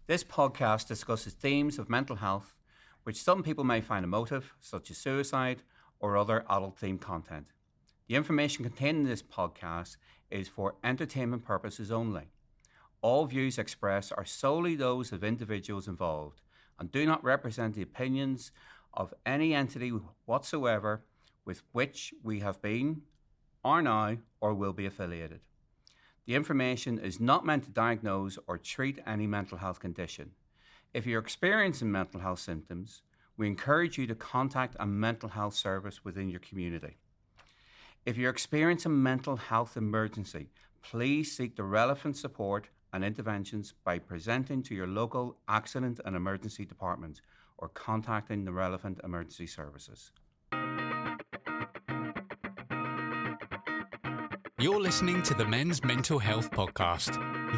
This podcast discusses themes of mental health, which some people may find emotive, such as suicide or other adult-themed content. The information contained in this podcast is for entertainment purposes only. All views expressed are solely those of individuals involved and do not represent the opinions of any entity whatsoever with which we have been, are now, or will be affiliated. The information is not meant to diagnose or treat any mental health condition. If you're experiencing mental health symptoms, we encourage you to contact a mental health service within your community. If you're experiencing a mental health emergency, please seek the relevant support and interventions by presenting to your local accident and emergency department or contacting the relevant emergency services. You're listening to the Men's Mental Health Podcast,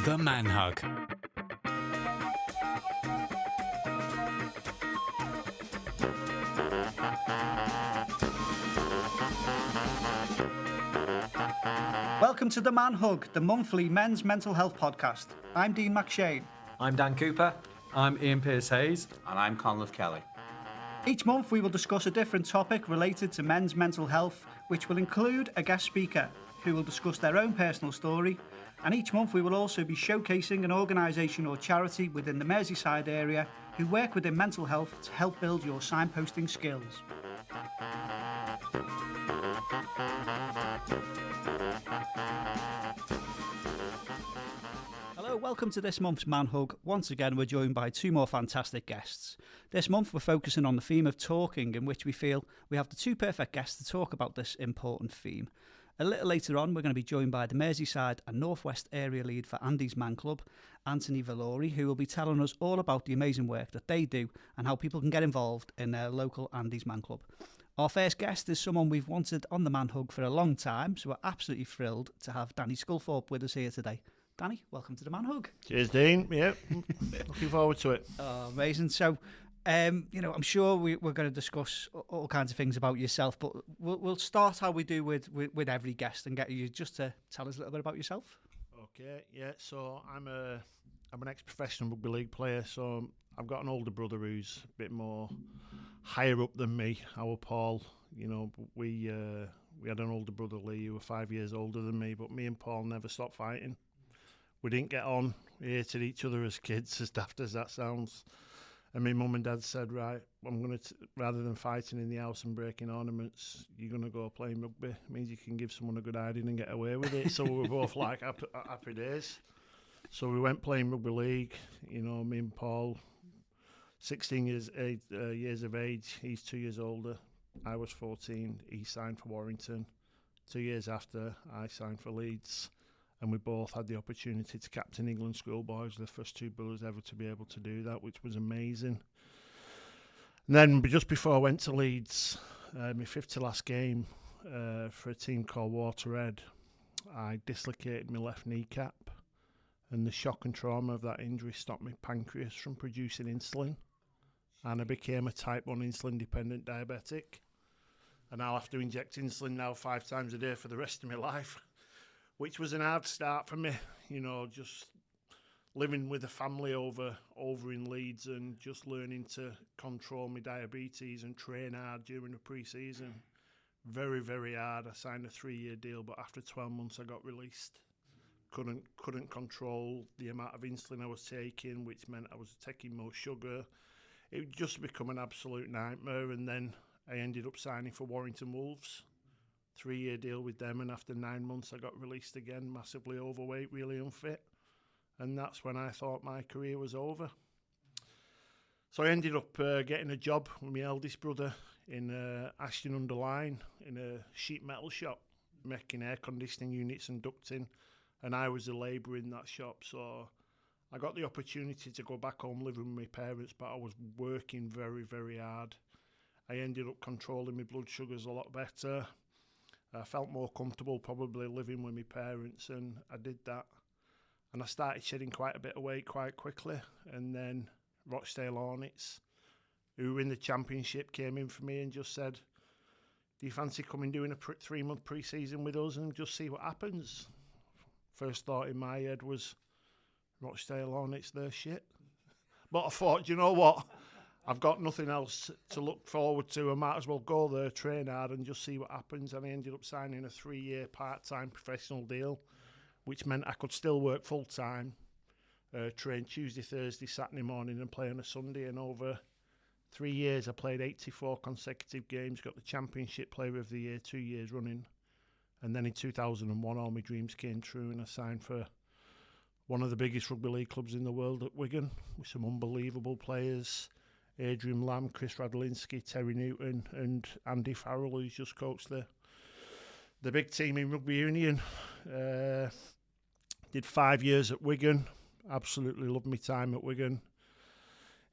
The Man Hug. Welcome to The Man Hug, the monthly men's mental health podcast. I'm Dean McShane. I'm Dan Cooper. I'm Ian Pearce-Hayes. And I'm Conleth Kelly. Each month we will discuss a different topic related to men's mental health, which will include a guest speaker who will discuss their own personal story, and each month we will also be showcasing an organisation or charity within the Merseyside area who work within mental health to help build your signposting skills. Hello, welcome to this month's Man Hug. Once again, we're joined by two more fantastic guests. This month, we're focusing on the theme of talking, in which we feel we have the two perfect guests to talk about this important theme. A little later on, we're going to be joined by the Merseyside and North West area lead for Andy's Man Club, Antony Valori, who will be telling us all about the amazing work that they do and how people can get involved in their local Andy's Man Club. Our first guest is someone we've wanted on the Man Hug for a long time, so we're absolutely thrilled to have Danny Sculthorpe with us here today. Danny, welcome to the Man Hug. Cheers, Dean. Yeah, looking forward to it. Oh, amazing. So, I'm sure we're going to discuss all kinds of things about yourself, but we'll start how we do with every guest and get you just to tell us a little bit about yourself. Okay, yeah. So I'm an ex-professional rugby league player. So I've got an older brother who's a bit more higher up than me. Our Paul, we had an older brother Lee who was 5 years older than me, but me and Paul never stopped fighting. We didn't get on. We hated each other as kids, as daft as that sounds. And my mum and dad said, right, I'm going to, rather than fighting in the house and breaking ornaments, you're going to go playing rugby. It means you can give someone a good hiding and get away with it. So we were both like happy days. So we went playing rugby league, me and Paul, 16 years of age. He's 2 years older. I was 14. He signed for Warrington. 2 years after, I signed for Leeds. And we both had the opportunity to captain England schoolboys, the first two brothers ever to be able to do that, which was amazing. And then just before I went to Leeds, my fifth to last game for a team called Waterhead, I dislocated my left kneecap, and the shock and trauma of that injury stopped my pancreas from producing insulin, and I became a type 1 insulin-dependent diabetic. And I'll have to inject insulin now 5 times a day for the rest of my life. Which was an hard start for me, just living with a family over in Leeds and just learning to control my diabetes and train hard during the pre-season. Very, very hard. I signed a 3-year deal, but after 12 months I got released. Couldn't control the amount of insulin I was taking, which meant I was taking more sugar. It just become an absolute nightmare, and then I ended up signing for Warrington Wolves. 3-year deal with them, and after 9 months I got released again, massively overweight, really unfit, and that's when I thought my career was over. So I ended up getting a job with my eldest brother in Ashton-under-Lyne in a sheet metal shop, making air conditioning units and ducting, and I was a labourer in that shop. So I got the opportunity to go back home living with my parents, but I was working very, very hard. I ended up controlling my blood sugars a lot better. I felt more comfortable probably living with my parents, and I did that. And I started shedding quite a bit of weight quite quickly. And then Rochdale Hornets, who were in the championship, came in for me and just said, do you fancy coming doing a 3-month pre-season with us and just see what happens? First thought in my head was, Rochdale Hornets, they're shit. But I thought, you know what? I've got nothing else to look forward to. I might as well go there, train hard, and just see what happens. And I ended up signing a 3-year part-time professional deal, which meant I could still work full-time, train Tuesday, Thursday, Saturday morning, and play on a Sunday. And over 3 years, I played 84 consecutive games, got the Championship Player of the Year 2 years running. And then in 2001, all my dreams came true, and I signed for one of the biggest rugby league clubs in the world at Wigan, with some unbelievable players. Adrian Lamb, Chris Radlinski, Terry Newton, and Andy Farrell, who's just coached the big team in rugby union. Did 5 years at Wigan. Absolutely loved my time at Wigan.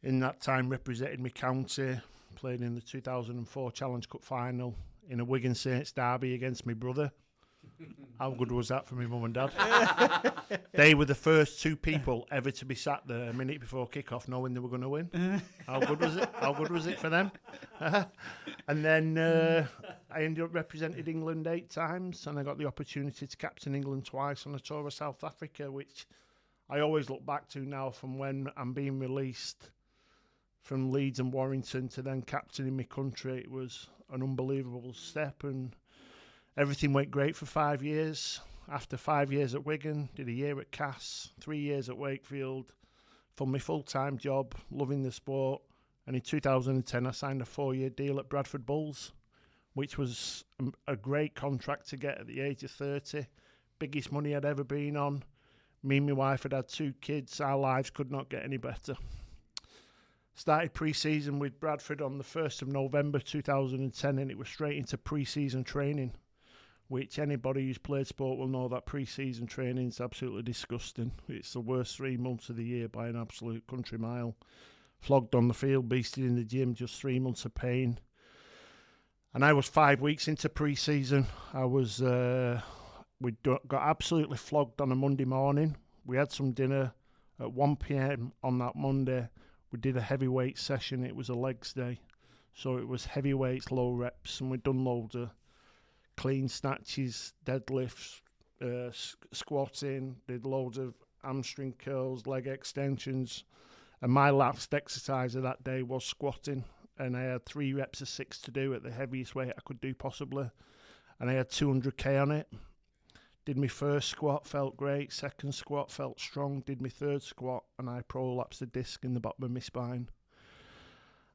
In that time, represented my county. Played in the 2004 Challenge Cup final in a Wigan Saints derby against my brother. How good was that for my mum and dad? They were the first 2 people ever to be sat there a minute before kick-off knowing they were going to win. How good was it? How good was it for them? And then I ended up representing England 8 times, and I got the opportunity to captain England twice on a tour of South Africa, which I always look back to now, from when I'm being released from Leeds and Warrington to then captaining my country. It was an unbelievable step, and everything went great for 5 years. After 5 years at Wigan, did a year at Cass, 3 years at Wakefield, for my full-time job, loving the sport. And in 2010, I signed a 4-year deal at Bradford Bulls, which was a great contract to get at the age of 30. Biggest money I'd ever been on. Me and my wife had 2 kids. Our lives could not get any better. Started pre-season with Bradford on the 1st of November 2010, and it was straight into pre-season training, which anybody who's played sport will know that pre-season training is absolutely disgusting. It's the worst 3 months of the year by an absolute country mile. Flogged on the field, beasted in the gym, just 3 months of pain. And I was 5 weeks into pre-season. We got absolutely flogged on a Monday morning. We had some dinner at 1 p.m. on that Monday. We did a heavyweight session. It was a legs day. So it was heavyweights, low reps, and we'd done loads of clean snatches, deadlifts, squatting, did loads of hamstring curls, leg extensions. And my last exercise of that day was squatting. And I had 3 reps of 6 to do at the heaviest weight I could do possibly. And I had 200k on it. Did my first squat, felt great. Second squat, felt strong. Did my third squat, and I prolapsed the disc in the bottom of my spine.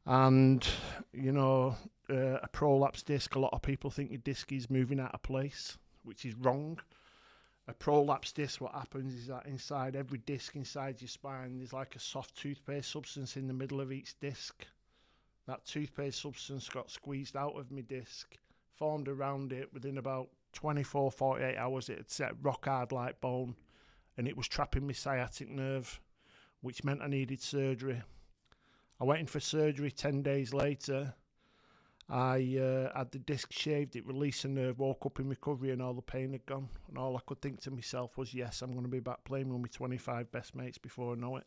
And, you know, a prolapsed disc, a lot of people think your disc is moving out of place, which is wrong. A prolapsed disc, what happens is that inside every disc inside your spine, there's like a soft toothpaste substance in the middle of each disc. That toothpaste substance got squeezed out of my disc, formed around it. Within about 24, 48 hours, it had set rock hard like bone, and it was trapping my sciatic nerve, which meant I needed surgery. I went in for surgery 10 days later. I had the disc shaved, it released a nerve, woke up in recovery, and all the pain had gone. And all I could think to myself was, yes, I'm going to be back playing with my 25 best mates before I know it.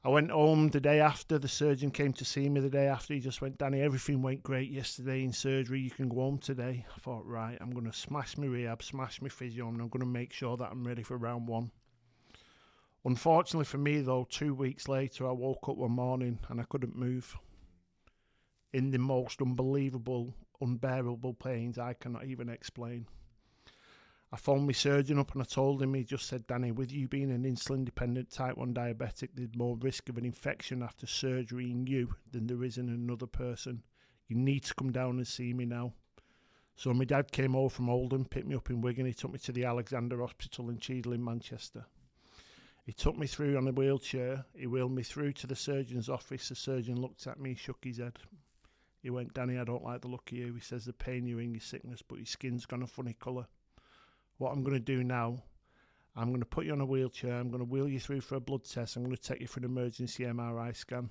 I went home the day after. The surgeon came to see me the day after. He just went, Danny, everything went great yesterday in surgery. You can go home today. I thought, right, I'm going to smash my rehab, smash my physio, and I'm going to make sure that I'm ready for round 1. Unfortunately for me, though, 2 weeks later, I woke up one morning and I couldn't move. In the most unbelievable, unbearable pains I cannot even explain. I phoned my surgeon up and I told him, he just said, Danny, with you being an insulin-dependent type 1 diabetic, there's more risk of an infection after surgery in you than there is in another person. You need to come down and see me now. So my dad came over from Oldham, picked me up in Wigan. He took me to the Alexander Hospital in Cheadle in Manchester. He took me through on a wheelchair. He wheeled me through to the surgeon's office. The surgeon looked at me, shook his head. He went, Danny, I don't like the look of you. He says, the pain you're in, your sickness, but your skin's gone a funny colour. What I'm going to do now, I'm going to put you on a wheelchair. I'm going to wheel you through for a blood test. I'm going to take you for an emergency MRI scan.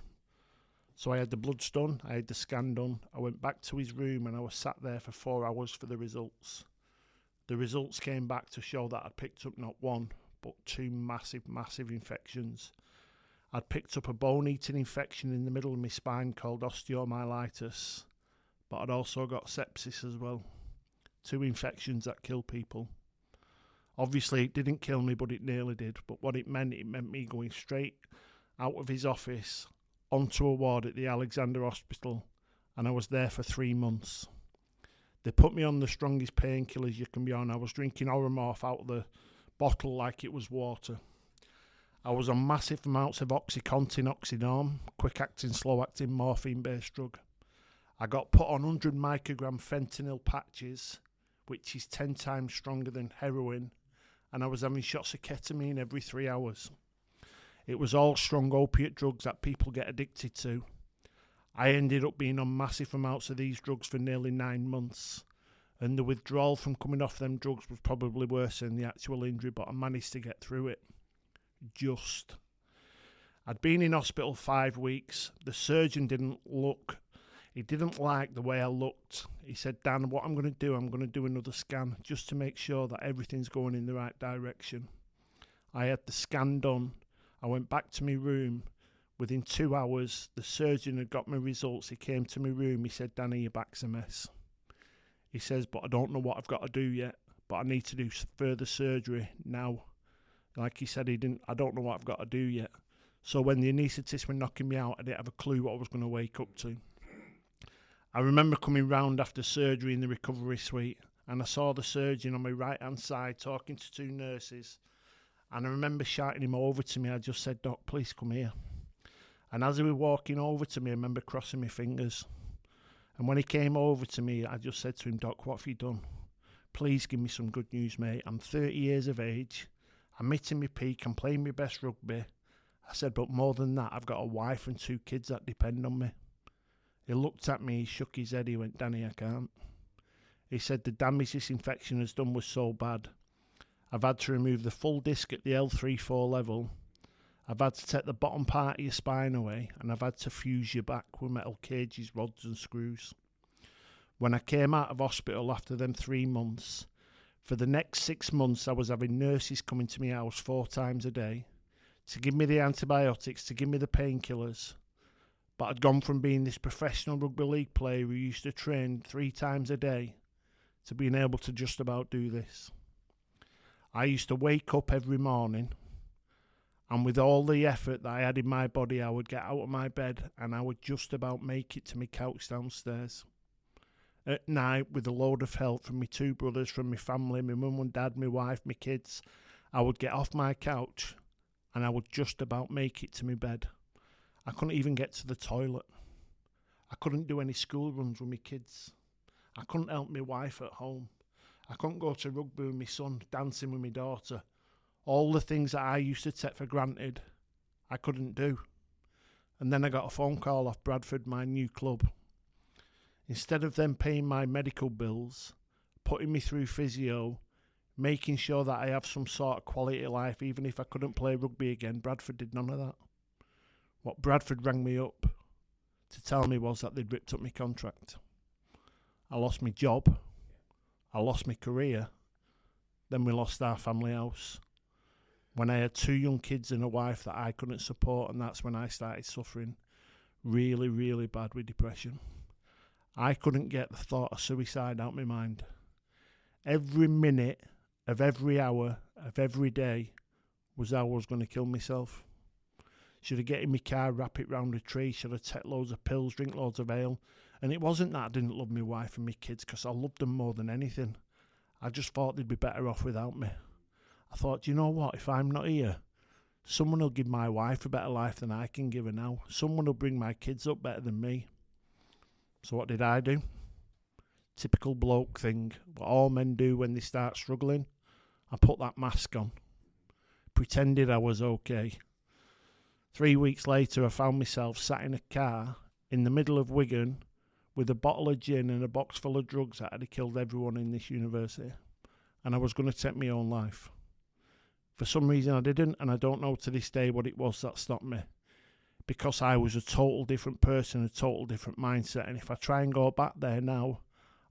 So I had the bloods done. I had the scan done. I went back to his room and I was sat there for 4 hours for the results. The results came back to show that I'd picked up not 1, but 2 massive, massive infections. I'd picked up a bone-eating infection in the middle of my spine called osteomyelitis, but I'd also got sepsis as well. 2 infections that kill people. Obviously, it didn't kill me, but it nearly did. But what it meant me going straight. out of his office onto a ward at the Alexander Hospital, and I was there for 3 months. They put me on the strongest painkillers you can be on. I was drinking Oromorph out of the bottle like it was water. I was on massive amounts of Oxycontin, Oxynorm, quick-acting, slow-acting, morphine-based drug. I got put on 100 microgram fentanyl patches, which is 10 times stronger than heroin, and I was having shots of ketamine every 3 hours. It was all strong opiate drugs that people get addicted to. I ended up being on massive amounts of these drugs for nearly 9 months, and the withdrawal from coming off them drugs was probably worse than the actual injury, but I managed to get through it. Just. I'd been in hospital 5 weeks. The surgeon didn't like the way I looked. He said, Dan, what I'm going to do another scan just to make sure that everything's going in the right direction. I had the scan done. I went back to my room. Within 2 hours, the surgeon had got my results. He came to my room. He said, Danny, your back's a mess. He says, but I don't know what I've got to do yet, but I need to do further surgery now. Like he said, I don't know what I've got to do yet. So when the anaesthetists were knocking me out, I didn't have a clue what I was going to wake up to. I remember coming round after surgery in the recovery suite, and I saw the surgeon on my right-hand side talking to 2 nurses, and I remember shouting him over to me. I just said, Doc, please come here. And as he was walking over to me, I remember crossing my fingers. And when he came over to me, I just said to him, Doc, what have you done? Please give me some good news, mate. I'm 30 years of age. I'm hitting my peak. I'm playing my best rugby. I said, but more than that, I've got a wife and 2 kids that depend on me. He looked at me, he shook his head, he went, Danny, I can't. He said, the damage this infection has done was so bad. I've had to remove the full disc at the L3-4 level. I've had to take the bottom part of your spine away, and I've had to fuse your back with metal cages, rods and screws. When I came out of hospital after them 3 months, for the next 6 months I was having nurses coming to my house 4 times a day to give me the antibiotics, to give me the painkillers. But I'd gone from being this professional rugby league player who used to train 3 times a day to being able to just about do this. I used to wake up every morning, and with all the effort that I had in my body, I would get out of my bed and I would just about make it to my couch downstairs. At night, with a load of help from my 2 brothers, from my family, my mum and dad, my wife, my kids, I would get off my couch and I would just about make it to my bed. I couldn't even get to the toilet. I couldn't do any school runs with my kids. I couldn't help my wife at home. I couldn't go to rugby with my son, dancing with my daughter. All the things that I used to take for granted, I couldn't do. And then I got a phone call off Bradford, my new club. Instead of them paying my medical bills, putting me through physio, making sure that I have some sort of quality of life, even if I couldn't play rugby again, Bradford did none of that. What Bradford rang me up to tell me was that they'd ripped up my contract. I lost my job. I lost my career. Then we lost our family house. When I had 2 young kids and a wife that I couldn't support, and that's when I started suffering really, really bad with depression. I couldn't get the thought of suicide out of my mind. Every minute of every hour of every day was how I was going to kill myself. Should I get in my car, wrap it round a tree? Should I take loads of pills, drink loads of ale? And it wasn't that I didn't love my wife and my kids, because I loved them more than anything. I just thought they'd be better off without me. I thought, do you know what? If I'm not here, someone will give my wife a better life than I can give her now. Someone will bring my kids up better than me. So what did I do? Typical bloke thing. What all men do when they start struggling. I put that mask on. Pretended I was okay. 3 weeks later, I found myself sat in a car in the middle of Wigan with a bottle of gin and a box full of drugs that had killed everyone in this university. And I was going to take my own life. For some reason I didn't, and I don't know to this day what it was that stopped me. Because I was a total different person, a total different mindset, and if I try and go back there now,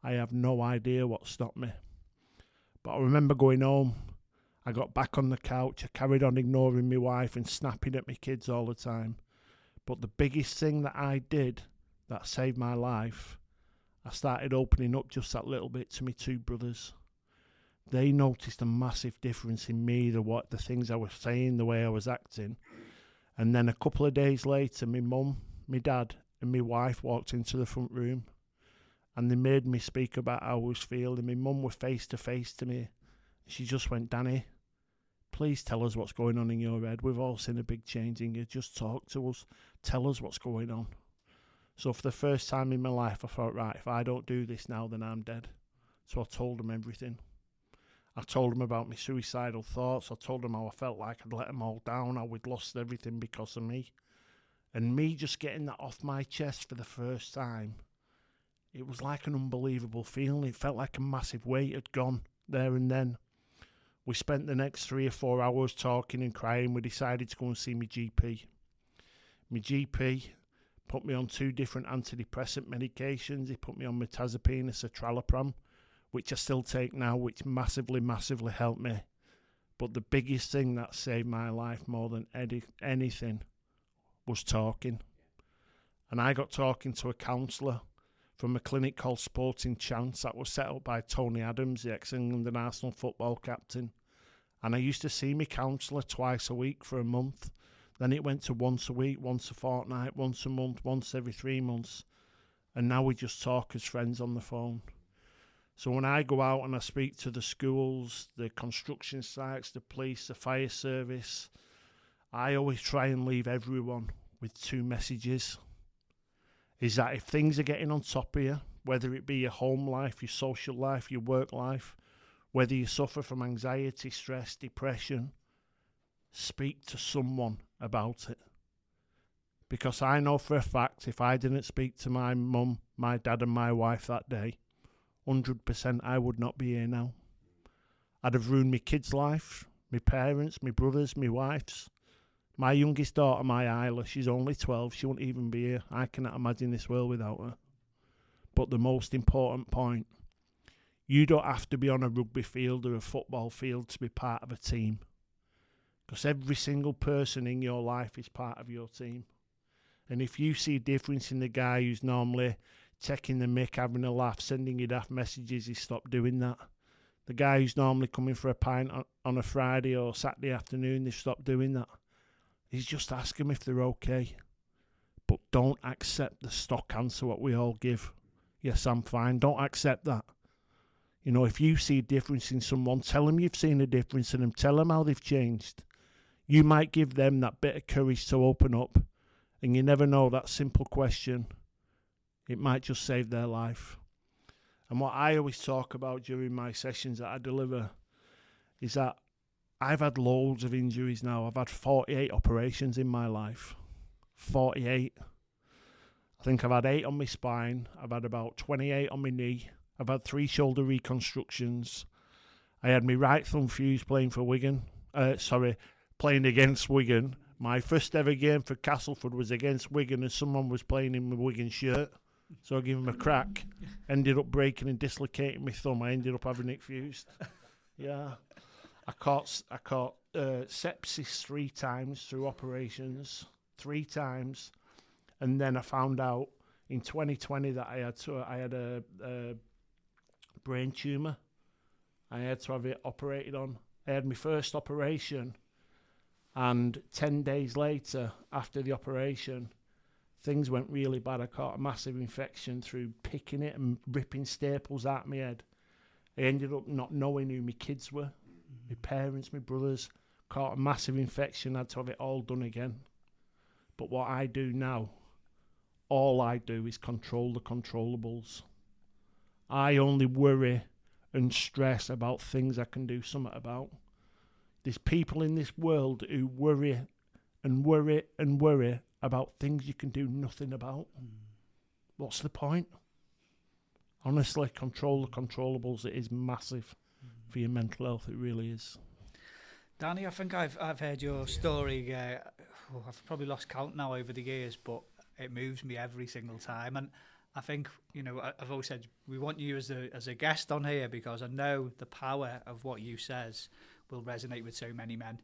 I have no idea what stopped me. But I remember going home. I got back on the couch. I carried on ignoring my wife and snapping at my kids all the time. But the biggest thing that I did that saved my life, I started opening up just that little bit to my 2 brothers. They noticed a massive difference in me, the things I was saying, the way I was acting. And then a couple of days later, my mum, my dad and my wife walked into the front room and they made me speak about how I was feeling. My mum was face to face to me. She just went, Danny, please tell us what's going on in your head. We've all seen a big change in you. Just talk to us. Tell us what's going on. So for the first time in my life, I thought, right, if I don't do this now, then I'm dead. So I told them everything. I told them about my suicidal thoughts. I told them how I felt like I'd let them all down, how we'd lost everything because of me. And me just getting that off my chest for the first time, it was like an unbelievable feeling. It felt like a massive weight had gone there and then. We spent the next 3 or 4 hours talking and crying. We decided to go and see my GP. My GP put me on 2 different antidepressant medications. He put me on mirtazapine and citalopram, which I still take now, which massively, massively helped me. But the biggest thing that saved my life more than anything was talking. And I got talking to a counsellor from a clinic called Sporting Chance that was set up by Tony Adams, the ex-England and Arsenal football captain. And I used to see my counsellor twice a week for a month. Then it went to once a week, once a fortnight, once a month, once every 3 months. And now we just talk as friends on the phone. So when I go out and I speak to the schools, the construction sites, the police, the fire service, I always try and leave everyone with 2 messages. Is that if things are getting on top of you, whether it be your home life, your social life, your work life, whether you suffer from anxiety, stress, depression, speak to someone about it. Because I know for a fact if I didn't speak to my mum, my dad and my wife that day, 100% I would not be here now. I'd have ruined my kids' life, my parents, my brothers, my wife's. My youngest daughter, my Isla, she's only 12. She wouldn't even be here. I cannot imagine this world without her. But the most important point, you don't have to be on a rugby field or a football field to be part of a team. Because every single person in your life is part of your team. And if you see a difference in the guy who's normally taking the mick, having a laugh, sending you daft messages, he stopped doing that. The guy who's normally coming for a pint on a Friday or Saturday afternoon, they've stopped doing that. He's just ask them if they're okay. But don't accept the stock answer what we all give. Yes, I'm fine. Don't accept that. You know, if you see a difference in someone, tell them you've seen a difference in them. Tell them how they've changed. You might give them that bit of courage to open up. And you never know, that simple question, it might just save their life. And what I always talk about during my sessions that I deliver is that I've had loads of injuries now. I've had 48 operations in my life. 48. I think I've had 8 on my spine. I've had about 28 on my knee. I've had 3 shoulder reconstructions. I had my right thumb fused playing for Wigan. Playing against Wigan. My first ever game for Castleford was against Wigan and someone was playing in my Wigan shirt. So I gave him a crack. Ended up breaking and dislocating my thumb. I ended up having it fused. Yeah. I caught sepsis 3 times through operations, 3 times, and then I found out in 2020 that I had a brain tumor. I had to have it operated on. I had my first operation, and 10 days later, after the operation, things went really bad. I caught a massive infection through picking it and ripping staples out of my head. I ended up not knowing who my kids were. My parents, my brothers, caught a massive infection, had to have it all done again. But what I do now, all I do is control the controllables. I only worry and stress about things I can do something about. There's people in this world who worry and worry and worry about things you can do nothing about. What's the point? Honestly, control the controllables. It is massive. For your mental health, it really is. Danny, I think I've heard your story. I've probably lost count now over the years, but it moves me every single time. And I think, you know, I've always said we want you as a guest on here because I know the power of what you says will resonate with so many men.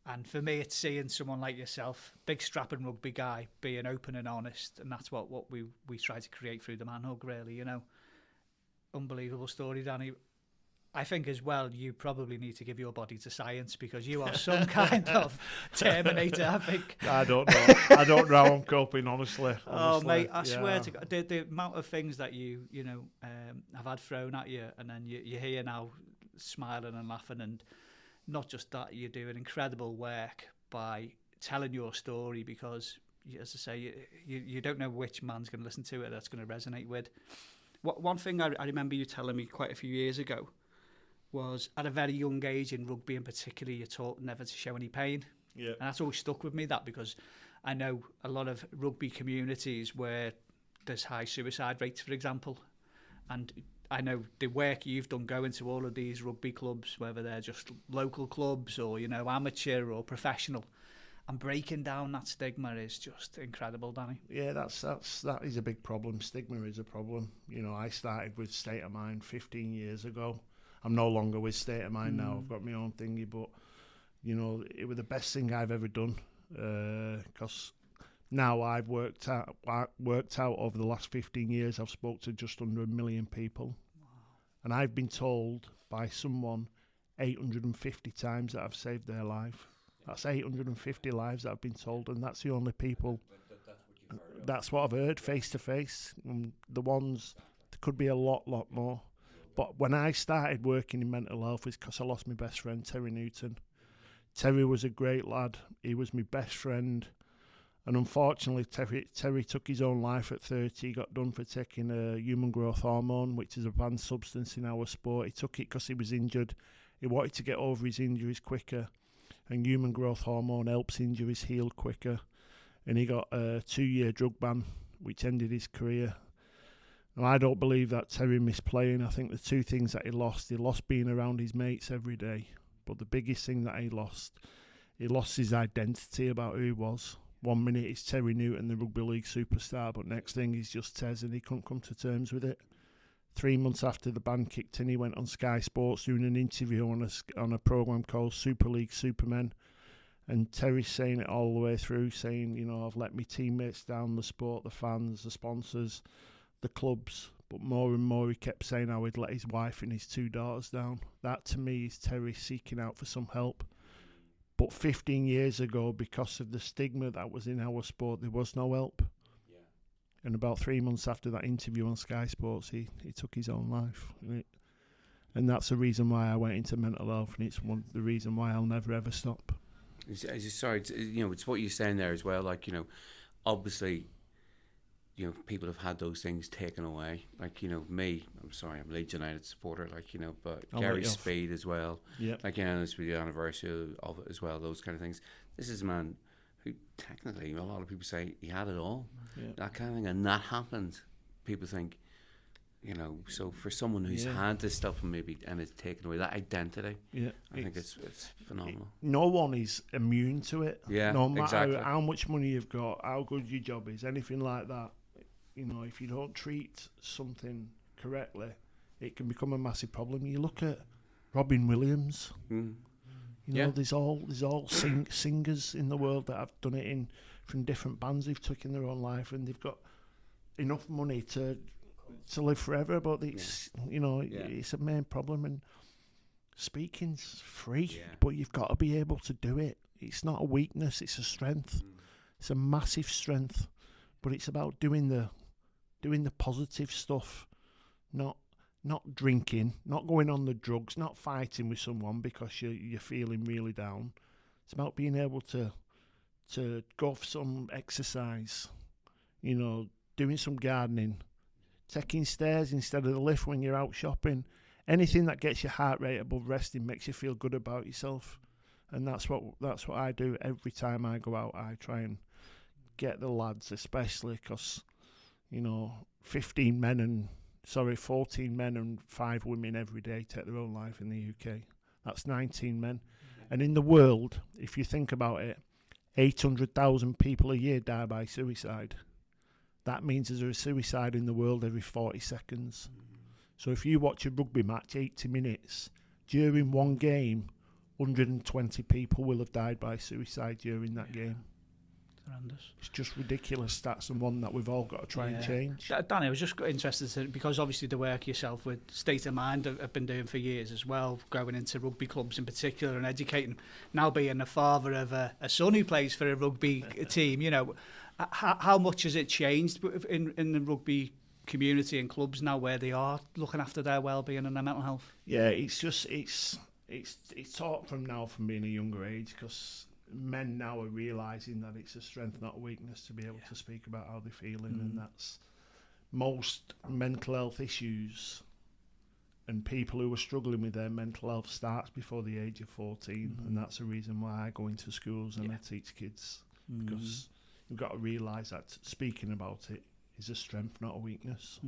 And for me, it's seeing someone like yourself, big strapping rugby guy, being open and honest, and that's what we try to create through the Man Hug. Really, you know, unbelievable story, Danny. I think as well, you probably need to give your body to science, because you are some kind of Terminator, I think. I don't know. I don't know how I'm coping, honestly. Oh, mate, I swear to God, the amount of things that you have had thrown at you, and then you're here now smiling and laughing, and not just that, you're doing incredible work by telling your story, because, as I say, you don't know which man's going to listen to it that's going to resonate with. One thing I remember you telling me quite a few years ago was, at a very young age in rugby in particular, you're taught never to show any pain. Yeah. And that's always stuck with me, that, because I know a lot of rugby communities where there's high suicide rates, for example. And I know the work you've done going to all of these rugby clubs, whether they're just local clubs or, amateur or professional, and breaking down that stigma is just incredible, Danny. Yeah, that is a big problem. Stigma is a problem. I started with State of Mind 15 years ago. I'm no longer with State of Mind now. I've got my own thingy, but it was the best thing I've ever done, because now I've worked out over the last 15 years. I've spoke to just under 1 million people, and I've been told by someone 850 times that I've saved their life. That's 850 lives that I've been told, and that's the only people. That's what I've heard face to face. The ones, there could be a lot more. But when I started working in mental health, it's because I lost my best friend, Terry Newton. Terry was a great lad. He was my best friend. And unfortunately, Terry took his own life at 30. He got done for taking a human growth hormone, which is a banned substance in our sport. He took it because he was injured. He wanted to get over his injuries quicker. And human growth hormone helps injuries heal quicker. And he got a 2-year drug ban, which ended his career. Now, I don't believe that Terry missed playing. I think the two things that he lost being around his mates every day. But the biggest thing that he lost his identity about who he was. 1 minute he's Terry Newton, the rugby league superstar, but next thing he's just Tez, and he couldn't come to terms with it. 3 months after the ban kicked in, he went on Sky Sports doing an interview on a programme called Super League Supermen. And Terry's saying it all the way through, saying, I've let my teammates down, the sport, the fans, the sponsors, the clubs. But more and more he kept saying how he'd let his wife and his 2 daughters down. That to me is Terry seeking out for some help. But 15 years ago, because of the stigma that was in our sport, there was no help. Yeah. And about 3 months after that interview on Sky Sports, he took his own life. And that's the reason why I went into mental health, and it's the reason why I'll never ever stop. Sorry, it's what you're saying there as well. Like, obviously, people have had those things taken away. Like, me, I'm sorry, I'm a Leeds United supporter, but Gary Speed as well. Yeah. This will be the anniversary of it as well, those kind of things. This is a man who technically, a lot of people say he had it all. Yeah. That kind of thing, and that happened. People think, so for someone who's had this stuff and it's taken away, that identity, I think it's phenomenal. No one is immune to it. Yeah, no matter exactly. how much money you've got, how good your job is, anything like that. If you don't treat something correctly, it can become a massive problem. You look at Robin Williams. There's all singers in the world that have done it from different bands. They've taken their own life, and they've got enough money to live forever. But it's it's a main problem. And speaking's free, but you've got to be able to do it. It's not a weakness; it's a strength. It's a massive strength. But it's about doing the positive stuff, not drinking, not going on the drugs, not fighting with someone because you're feeling really down. It's about being able to go for some exercise, doing some gardening, taking stairs instead of the lift when you're out shopping. Anything that gets your heart rate above resting makes you feel good about yourself, and that's what I do every time I go out. I try and get the lads, especially because 14 men and 5 women every day take their own life in the UK. That's 19 men. And in the world, if you think about it, 800,000 people a year die by suicide. That means there's a suicide in the world every 40 seconds. So if you watch a rugby match, 80 minutes, during one game, 120 people will have died by suicide during that game. horrendous. It's just ridiculous stats, and one that we've all got to try and change. Danny, I was just interested because obviously the work yourself with State of Mind I've been doing for years as well, going into rugby clubs in particular and educating. Now being the father of a son who plays for a rugby team, how much has it changed in the rugby community and clubs now where they are looking after their well-being and their mental health? Yeah, it's taught from being a younger age, because men now are realising that it's a strength, not a weakness, to be able to speak about how they're feeling, and that's most mental health issues and people who are struggling with their mental health starts before the age of 14, and that's the reason why I go into schools and I teach kids, because you've got to realise that speaking about it is a strength, not a weakness.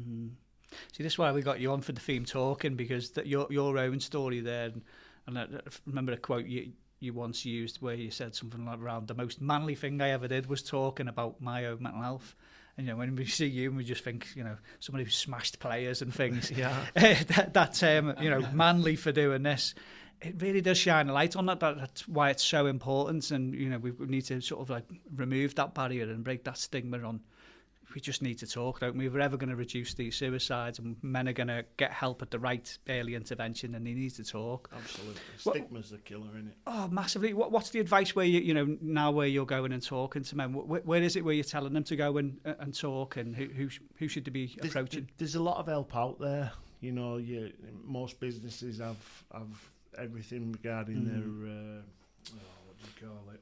See, this is why we got you on for the theme talking, because your own story there, and I remember a quote you once used where you said something like around the most manly thing I ever did was talking about my own mental health. And when we see you, we just think, somebody who smashed players and things. That term, manly for doing this, it really does shine a light on that. That's why it's so important. And we need to sort of like remove that barrier and break that stigma on. We just need to talk, don't we? If we're ever going to reduce these suicides and men are going to get help at the right early intervention, and they need to talk. Absolutely. Stigma's a killer, isn't it? Oh, massively. What's the advice where now where you're going and talking to men? Where is it where you're telling them to go and talk, and who should they be approaching? There's a lot of help out there. Most businesses have everything regarding their what do you call it?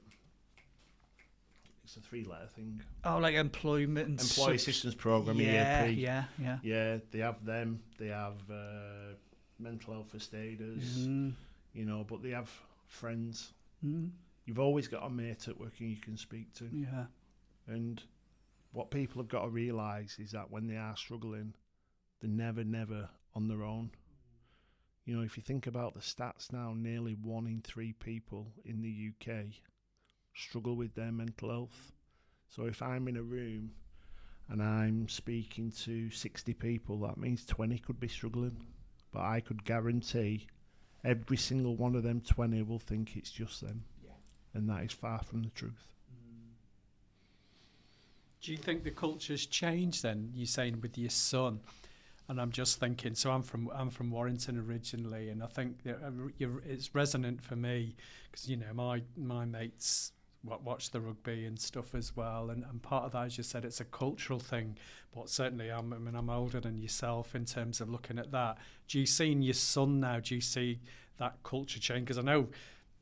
It's a 3-letter thing. Oh, like employment assistance program. Yeah, EAP. Yeah. They have them. They have mental health first aiders. But they have friends. You've always got a mate at work you can speak to. Yeah. And what people have got to realise is that when they are struggling, they're never on their own. If you think about the stats now, nearly 1 in 3 people in the UK struggle with their mental health. So if I'm in a room and I'm speaking to 60 people, that means 20 could be struggling. But I could guarantee every single one of them 20 will think it's just them. Yeah. And that is far from the truth. Do you think the culture's changed then? You're saying with your son, and I'm just thinking. So I'm from Warrington originally, and I think that it's resonant for me because my mates watch the rugby and stuff as well, and part of that, as you said, it's a cultural thing. But certainly, I'm older than yourself in terms of looking at that. Do you see in your son now? Do you see that culture change? Because I know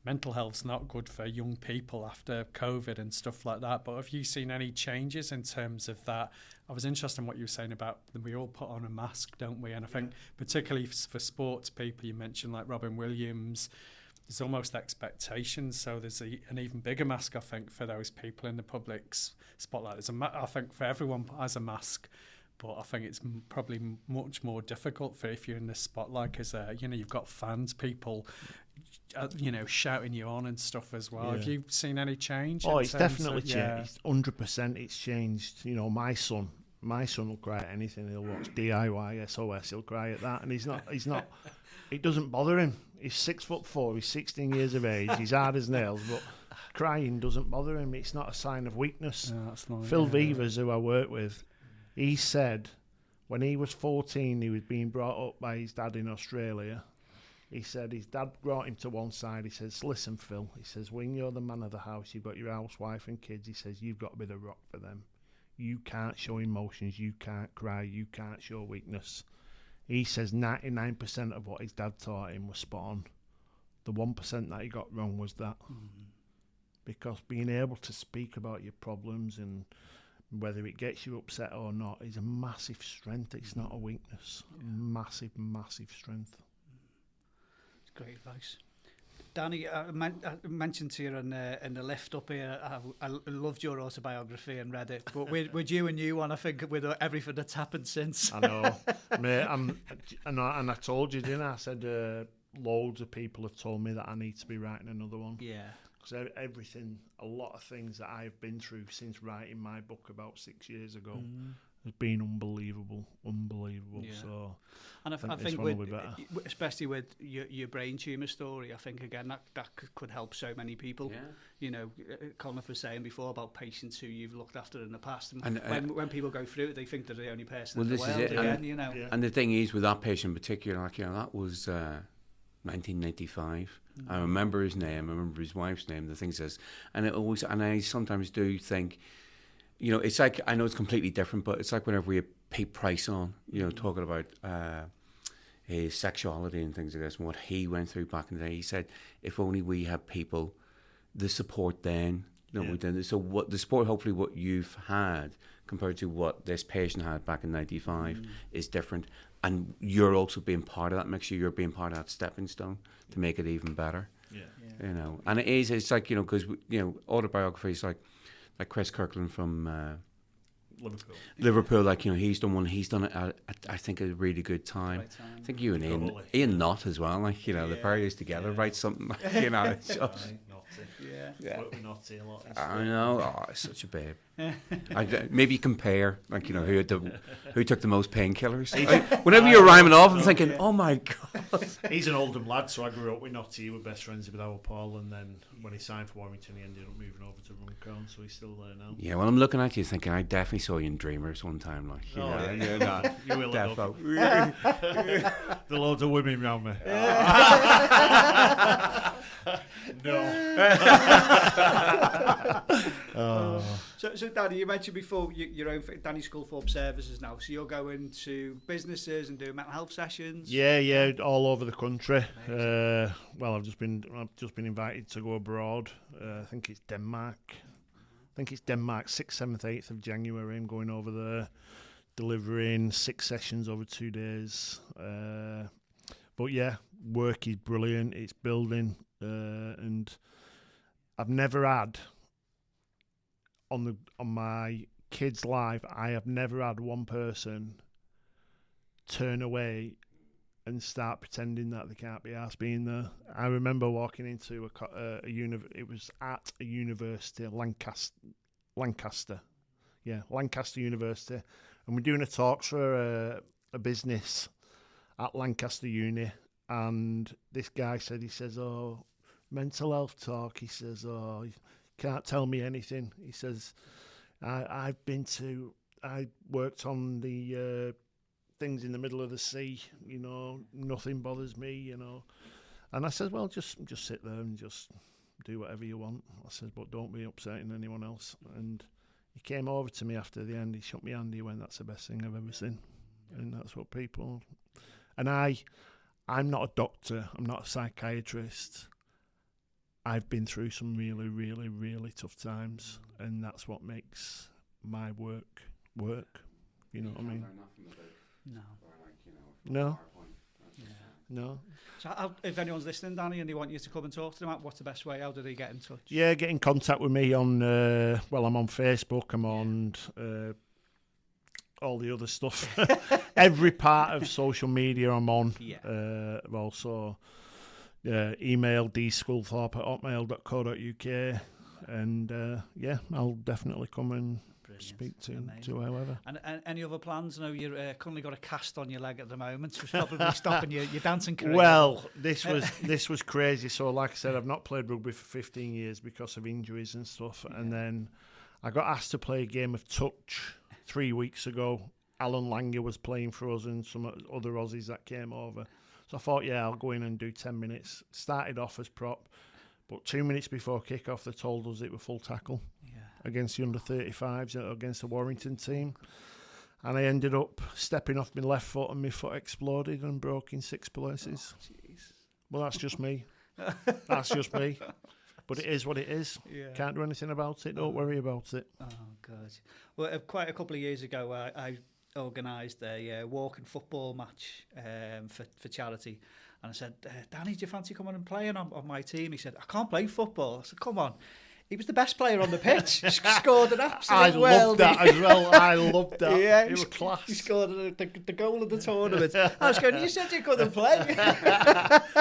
mental health's not good for young people after COVID and stuff like that. But have you seen any changes in terms of that? I was interested in what you were saying about we all put on a mask, don't we? And I think particularly for sports people, you mentioned like Robin Williams. There's almost expectations, so there's an even bigger mask, I think, for those people in the public spotlight. I think for everyone has a mask, but I think it's probably much more difficult for if you're in the spotlight because you've got fans, people, shouting you on and stuff as well. Yeah. Have you seen any change? Oh, it's definitely changed. 100%, it's changed. My son will cry at anything. He'll watch DIY, SOS. He'll cry at that, and he's not. It doesn't bother him. He's 6'4". He's 16 years of age. He's hard as nails, but crying doesn't bother him. It's not a sign of weakness. No, that's not, Phil Vivers, who I work with, he said when he was 14, he was being brought up by his dad in Australia. He said his dad brought him to one side. He says, "Listen, Phil," he says, "when you're the man of the house, you've got your housewife and kids," he says, "you've got to be the rock for them. You can't show emotions. You can't cry. You can't show weakness." He says 99% of what his dad taught him was spot on. The 1% that he got wrong was that. Because being able to speak about your problems and whether it gets you upset or not is a massive strength. It's not a weakness. Massive, massive strength. It's great advice. Danny, I mentioned to you in the lift up here, I loved your autobiography and read it, but with you and you on, I think, with everything that's happened since. I know. Mate, and I told you, didn't I? I said loads of people have told me that I need to be writing another one. Yeah. Because a lot of things that I've been through since writing my book about 6 years ago has been unbelievable. Yeah. So, and I this think one will be better. especially with your brain tumour story, I think again that could help so many people. Yeah. You know, Conor was saying before about patients who you've looked after in the past, and, And, when people go through it, they think they're the only person Well, in the this is world it, again. and- You know, Yeah. And the thing is, with that patient in particular, like, you know, that was 1995. I remember his name. I remember his wife's name. The thing says, and I sometimes do think, you know, it's like, I know it's completely different, but it's like whenever we have Pete Price on, you know, talking about his sexuality and things like this and what he went through back in the day. He said, if only we had people, the support then, you know, we did. So what the support, hopefully what you've had compared to what this patient had back in 95 is different. And you're also being part of that. Make sure you're being part of that stepping stone to make it even better. Yeah. You know, and it's like, you know, because, you know, autobiographies like Chris Kirkland from Liverpool, like, you know, he's done it at I think a really good time. Right time. I think you and Ian Knott as well, like, you know, the pair of you together write something, you know, it's just, Yeah. Naughty a lot. I know, it's such a babe. Maybe compare, like, you know, who took the most painkillers. Whenever you're rhyming off, I'm thinking, oh my god. He's an Oldham lad, so I grew up with Naughty. We were best friends with our Paul, and then when he signed for Warrington, he ended up moving over to Runcorn, so he's still there now. Yeah, well, I'm looking at you thinking, I definitely saw you in Dreamers one time, like, you know, You will enough. defo. The loads of women around me. No. So Danny, you mentioned before your own Danny Sculthorpe services now. So you're going to businesses and doing mental health sessions. Yeah, all over the country. Well, I've just been invited to go abroad. I think it's Denmark. 6th, 7th, 8th of January. I'm going over there, delivering 6 sessions over 2 days. But yeah, work is brilliant. It's building, and I've never had on my kids' life. I have never had one person turn away and start pretending that they can't be asked being there. I remember walking into it was at a university, Lancaster University, and we're doing a talk for a business at Lancaster Uni, and this guy said, oh, mental health talk. He says, oh, you can't tell me anything. He says, I worked on the things in the middle of the sea, you know, nothing bothers me, you know. And I said, well, just sit there and just do whatever you want. I said, but don't be upsetting anyone else. And he came over to me after the end, he shook my hand, he went, that's the best thing I've ever seen. And that's what people... And I'm not a doctor, I'm not a psychiatrist. I've been through some really, really, really tough times, and that's what makes my work. You know what I mean? No. So if anyone's listening, Danny, and they want you to come and talk to them, what's the best way? How do they get in touch? Yeah, get in contact with me on, I'm on Facebook, I'm on all the other stuff. Every part of social media I'm on. Yeah. Also, email dsculthorpe@hotmail.co.uk, and I'll definitely come and speak to whoever. And any other plans? I know you're currently got a cast on your leg at the moment, so it's probably stopping your dancing career. Well, this was crazy. So, like I said, I've not played rugby for 15 years because of injuries and stuff. Yeah. And then I got asked to play a game of touch 3 weeks ago. Alan Langer was playing for us and some other Aussies that came over. So I thought, I'll go in and do 10 minutes. Started off as prop, but 2 minutes before kick-off, they told us it was full tackle against the under-35s, against the Warrington team. And I ended up stepping off my left foot and my foot exploded and broke in 6 places. Well, that's just me. But it is what it is. Yeah. Can't do anything about it. Don't worry about it. Oh, God. Well, quite a couple of years ago, I organised a walking football match for charity. And I said, Danny, do you fancy coming and playing on my team? He said, I can't play football. I said, come on. He was the best player on the pitch. Scored an absolute loved that as well. I loved that. Yeah, it was class. He scored the goal of the tournament. I was going, you said you couldn't play.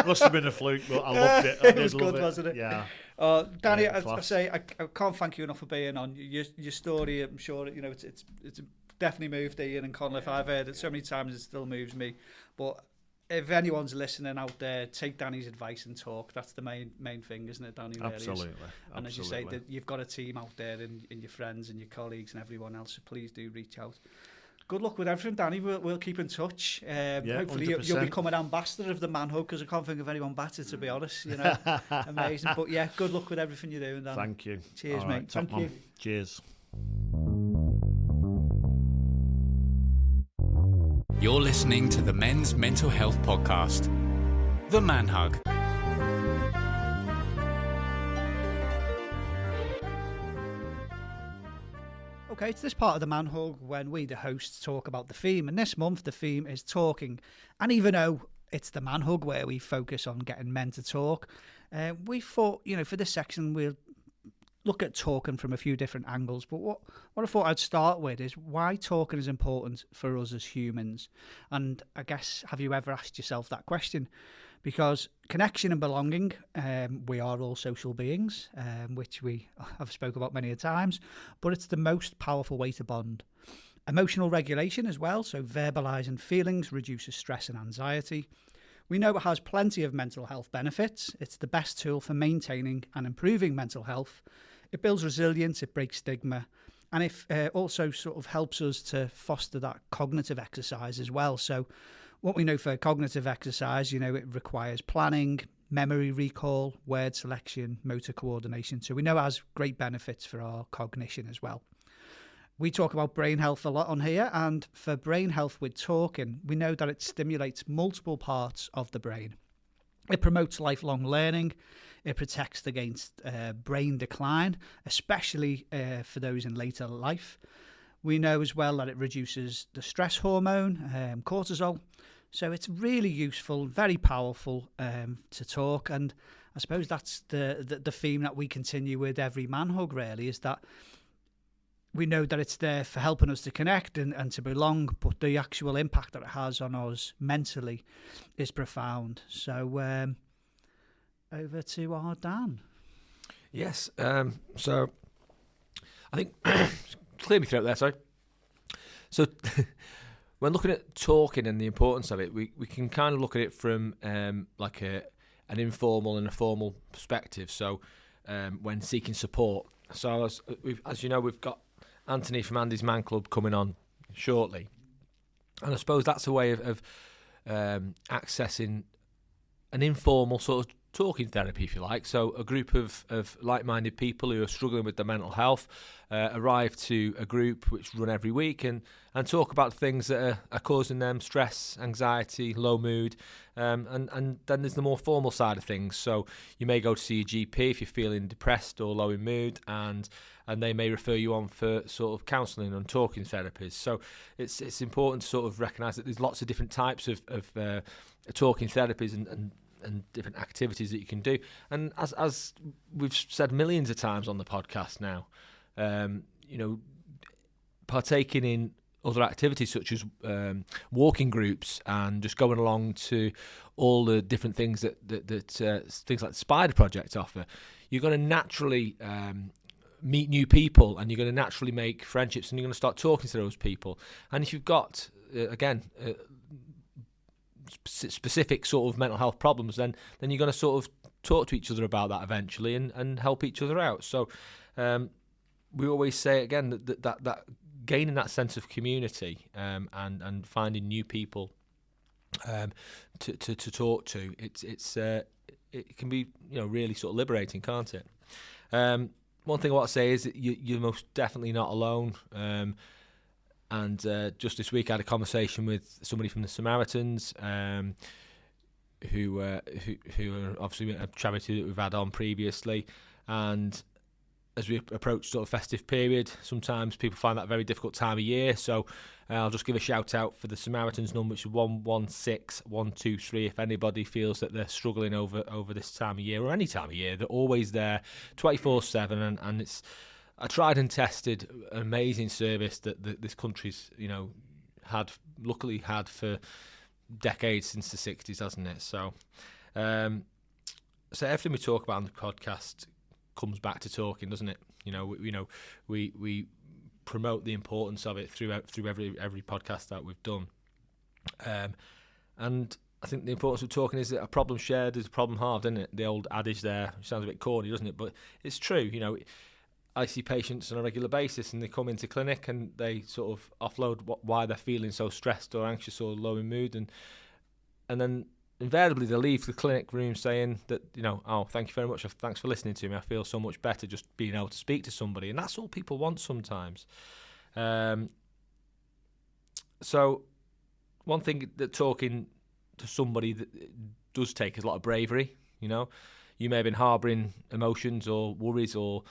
Must have been a fluke, but I loved it. It was good, wasn't it? Yeah. Danny, I say I can't thank you enough for being on. Your story, I'm sure it's definitely moved Ian and Conliffe. I've heard it so many times, it still moves me. But if anyone's listening out there, take Danny's advice and talk. That's the main thing, isn't it, Danny? Really Absolutely. And as you say, that you've got a team out there in your friends and your colleagues and everyone else, so please do reach out. Good luck with everything, Danny. We'll keep in touch. Hopefully you'll become an ambassador of the man hug, because I can't think of anyone better, to be honest. Amazing. But yeah, good luck with everything you're doing, Danny. Thank you. Cheers, mate. Right, Thank you. Cheers. You're listening to the Men's Mental Health Podcast, The Man Hug. Okay, it's this part of the Man Hug when we, the hosts, talk about the theme. And this month, the theme is talking. And even though it's the Man Hug where we focus on getting men to talk, we thought, for this section, we'll look at talking from a few different angles. But what I thought I'd start with is why talking is important for us as humans. And I guess, have you ever asked yourself that question? Because connection and belonging, we are all social beings, which we have spoke about many a times, but it's the most powerful way to bond. Emotional regulation as well, so verbalising feelings reduces stress and anxiety. We know it has plenty of mental health benefits. It's the best tool for maintaining and improving mental health. It builds resilience, it breaks stigma, and it also sort of helps us to foster that cognitive exercise as well. So what we know for cognitive exercise, it requires planning, memory recall, word selection, motor coordination. So we know it has great benefits for our cognition as well. We talk about brain health a lot on here, and for brain health with talking, we know that it stimulates multiple parts of the brain. It promotes lifelong learning. It protects against brain decline, especially for those in later life. We know as well that it reduces the stress hormone, cortisol. So it's really useful, very powerful to talk. And I suppose that's the theme that we continue with every Man Hug, really, is that we know that it's there for helping us to connect and to belong, but the actual impact that it has on us mentally is profound. So over to our Dan. Yes, so I think, clear me throat there, sorry. So when looking at talking and the importance of it, we can kind of look at it from like an informal and a formal perspective. So when seeking support. So as you know, we've got Antony from Andy's Man Club coming on shortly. And I suppose that's a way of accessing an informal sort of talking therapy, if you like. So a group of like-minded people who are struggling with their mental health arrive to a group which run every week and talk about things that are causing them stress, anxiety, low mood. And then there's the more formal side of things. So you may go to see your GP if you're feeling depressed or low in mood, and they may refer you on for sort of counselling and talking therapies. So it's important to sort of recognise that there's lots of different types of talking therapies and different activities that you can do. And as we've said millions of times on the podcast now, partaking in other activities such as walking groups and just going along to all the different things that things like the Spider Project offer, you're going to naturally meet new people, and you're going to naturally make friendships, and you're going to start talking to those people. And if you've got specific sort of mental health problems, then you're going to sort of talk to each other about that eventually and help each other out. So we always say again that gaining that sense of community and finding new people to talk to, it can be really sort of liberating, can't it? One thing I want to say is that you're most definitely not alone. And just this week I had a conversation with somebody from the Samaritans, who are obviously a charity that we've had on previously. And as we approach sort of festive period, sometimes people find that a very difficult time of year. So I'll just give a shout out for the Samaritans number, which is 116123. If anybody feels that they're struggling over this time of year or any time of year, they're always there 24/7, and it's a tried and tested, amazing service that this country's, luckily had for decades, since the 60s, hasn't it? So, so everything we talk about on the podcast comes back to talking, doesn't it? We promote the importance of it through every podcast that we've done. And I think the importance of talking is that a problem shared is a problem halved, isn't it? The old adage there, which sounds a bit corny, doesn't it? But it's true. You know, I see patients on a regular basis, and they come into clinic and they sort of offload why they're feeling so stressed or anxious or low in mood, and then invariably they leave the clinic room saying that, you know, oh, thank you very much, thanks for listening to me, I feel so much better just being able to speak to somebody. And that's all people want sometimes. So one thing that talking to somebody that does take is a lot of bravery. You know, you may have been harbouring emotions or worries or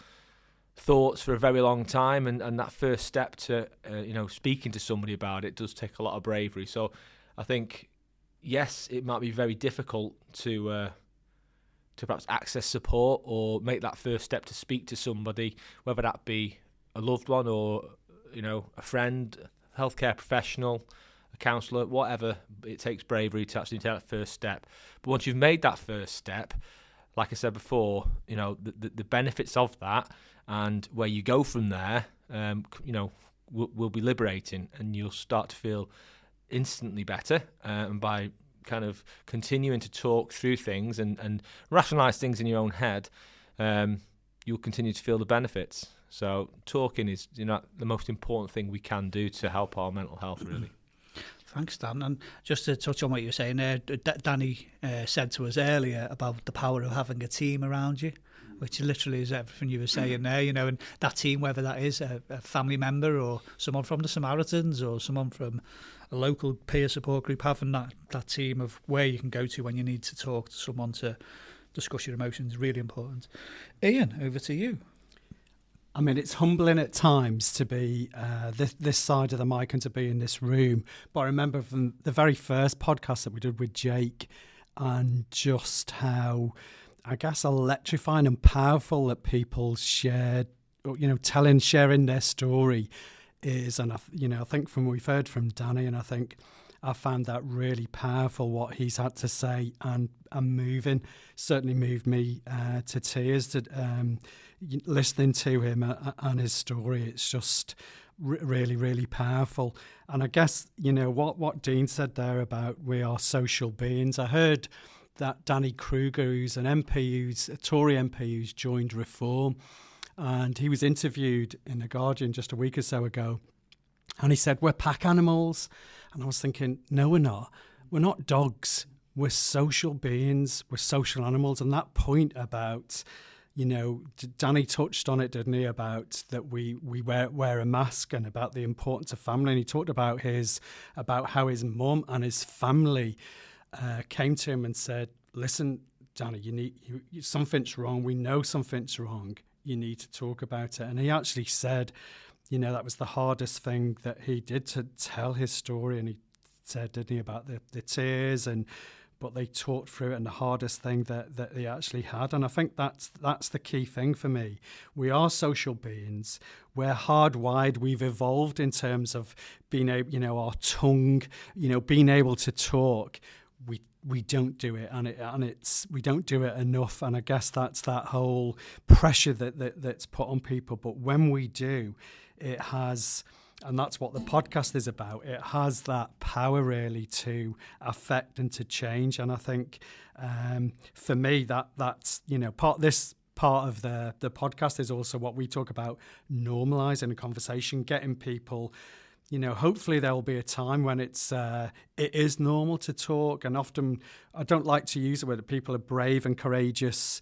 thoughts for a very long time, and that first step to speaking to somebody about it does take a lot of bravery. So I think, yes, it might be very difficult to perhaps access support or make that first step to speak to somebody, whether that be a loved one or, you know, a friend, a healthcare professional, a counsellor, whatever. It takes bravery to actually take that first step. But once you've made that first step, like I said before, you know, the benefits of that and where you go from there, will be liberating, and you'll start to feel instantly better. And by kind of continuing to talk through things and rationalise things in your own head, you'll continue to feel the benefits. So talking is, you know, the most important thing we can do to help our mental health, really. Thanks, Dan. And just to touch on what you were saying there, Danny said to us earlier about the power of having a team around you, which literally is everything you were saying there, you know, and that team, whether that is a family member or someone from the Samaritans or someone from a local peer support group, having that team of where you can go to when you need to talk to someone to discuss your emotions is really important. Ian, over to you. I mean, it's humbling at times to be this side of the mic and to be in this room. But I remember from the very first podcast that we did with Jake, and just how, I guess, electrifying and powerful that people shared, you know, sharing their story is. And, I think from what we've heard from Danny, and I think I found that really powerful, what he's had to say, and moving. Certainly moved me to tears listening to him and his story. It's just really, really powerful. And I guess, you know, what Dean said there about we are social beings. I heard that Danny Kruger, who's a Tory MP who's joined Reform, and he was interviewed in The Guardian just a week or so ago, and he said, we're pack animals. And I was thinking, no, we're not. We're not dogs. We're social beings. We're social animals. And that point about, you know, Danny touched on it, didn't he, about that we wear a mask, and about the importance of family. And he talked about how his mum and his family came to him and said, listen, Danny, something's wrong. We know something's wrong. You need to talk about it. And he actually said, you know, that was the hardest thing that he did, to tell his story. And he said, didn't he, about the tears, but they talked through it, and the hardest thing that he actually had. And I think that's the key thing for me. We are social beings. We're hardwired. We've evolved in terms of being able, you know, our tongue, you know, being able to talk. We don't do it, and we don't do it enough. And I guess that's that whole pressure that's put on people. But when we do, it has, and that's what the podcast is about, it has that power really to affect and to change. And I think for me that's, you know, part of the podcast is also what we talk about, normalising a conversation, getting people, you know, hopefully there will be a time when it is normal to talk. And often, I don't like to use the word that people are brave and courageous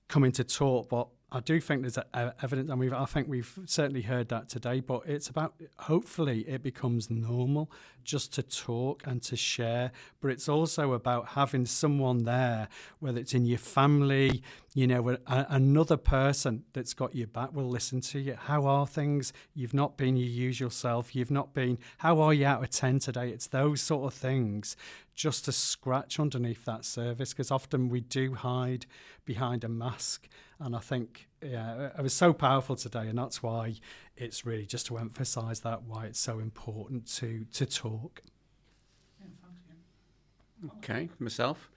coming to talk, but I do think there's evidence, and I think we've certainly heard that today, but it's about, hopefully it becomes normal just to talk and to share. But it's also about having someone there, whether it's in your family, you know, another person that's got your back will listen to you. How are things? You've not been your usual self. How are you out of 10 today? It's those sort of things, just to scratch underneath that surface, because often we do hide behind a mask. And I think, yeah, it was so powerful today, and that's why it's really just to emphasise that, why it's so important to talk. Okay, myself.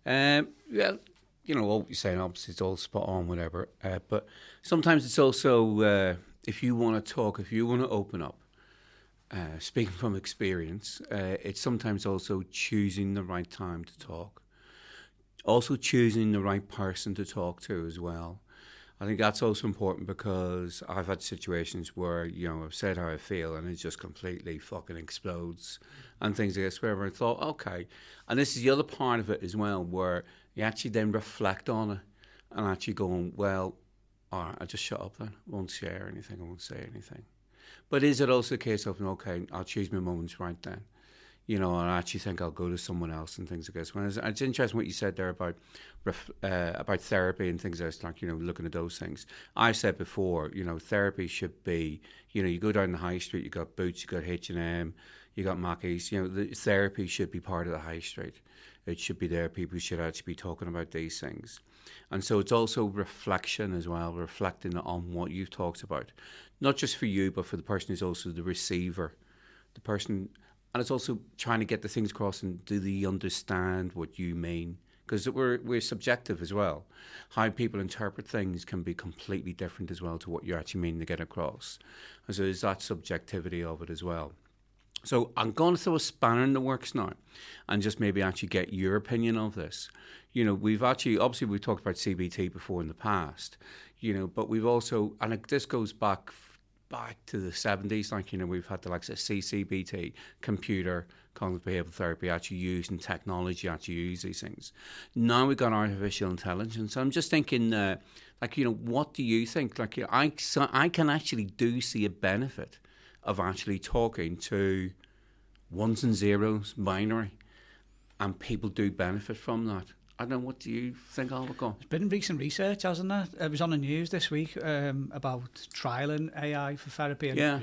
Well, you know, what you're saying, obviously it's all spot on, whatever. But sometimes it's also if you want to talk, if you want to open up, speaking from experience, it's sometimes also choosing the right time to talk. Also choosing the right person to talk to as well. I think that's also important because I've had situations where, you know, I've said how I feel and it just completely fucking explodes and things like this, wherever I thought, okay. And this is the other part of it as well, where you actually then reflect on it and actually going, well, all right, I'll just shut up then. I won't share anything. I won't say anything. But is it also a case of, okay, I'll choose my moments right then? You know, and I actually think I'll go to someone else and things like this. When it's interesting what you said there about therapy and things like, you know, looking at those things. I've said before, you know, therapy should be, you know, you go down the high street, you got Boots, you got H&M, you got Mackey's. You know, the therapy should be part of the high street. It should be there. People should actually be talking about these things. And so it's also reflection as well, reflecting on what you've talked about. Not just for you, but for the person who's also the receiver. The person... And it's also trying to get the things across and do they understand what you mean? Because we're subjective as well. How people interpret things can be completely different as well to what you actually mean to get across. And so there's that subjectivity of it as well. So I'm going to throw a spanner in the works now and just maybe actually get your opinion of this. You know, we've obviously we've talked about CBT before in the past, you know, but we've also, and this goes back to the 70s, like, you know, we've had the likes of CCBT, computer cognitive behavioural therapy, actually using technology, actually use these things. Now we've got artificial intelligence. I'm just thinking, like, you know, what do you think? Like, you know, I can actually see a benefit of actually talking to ones and zeros, binary, and people do benefit from that. I don't know, what do you think, Oliver? There's been recent research, hasn't there? It was on the news this week about trialling AI for therapy. And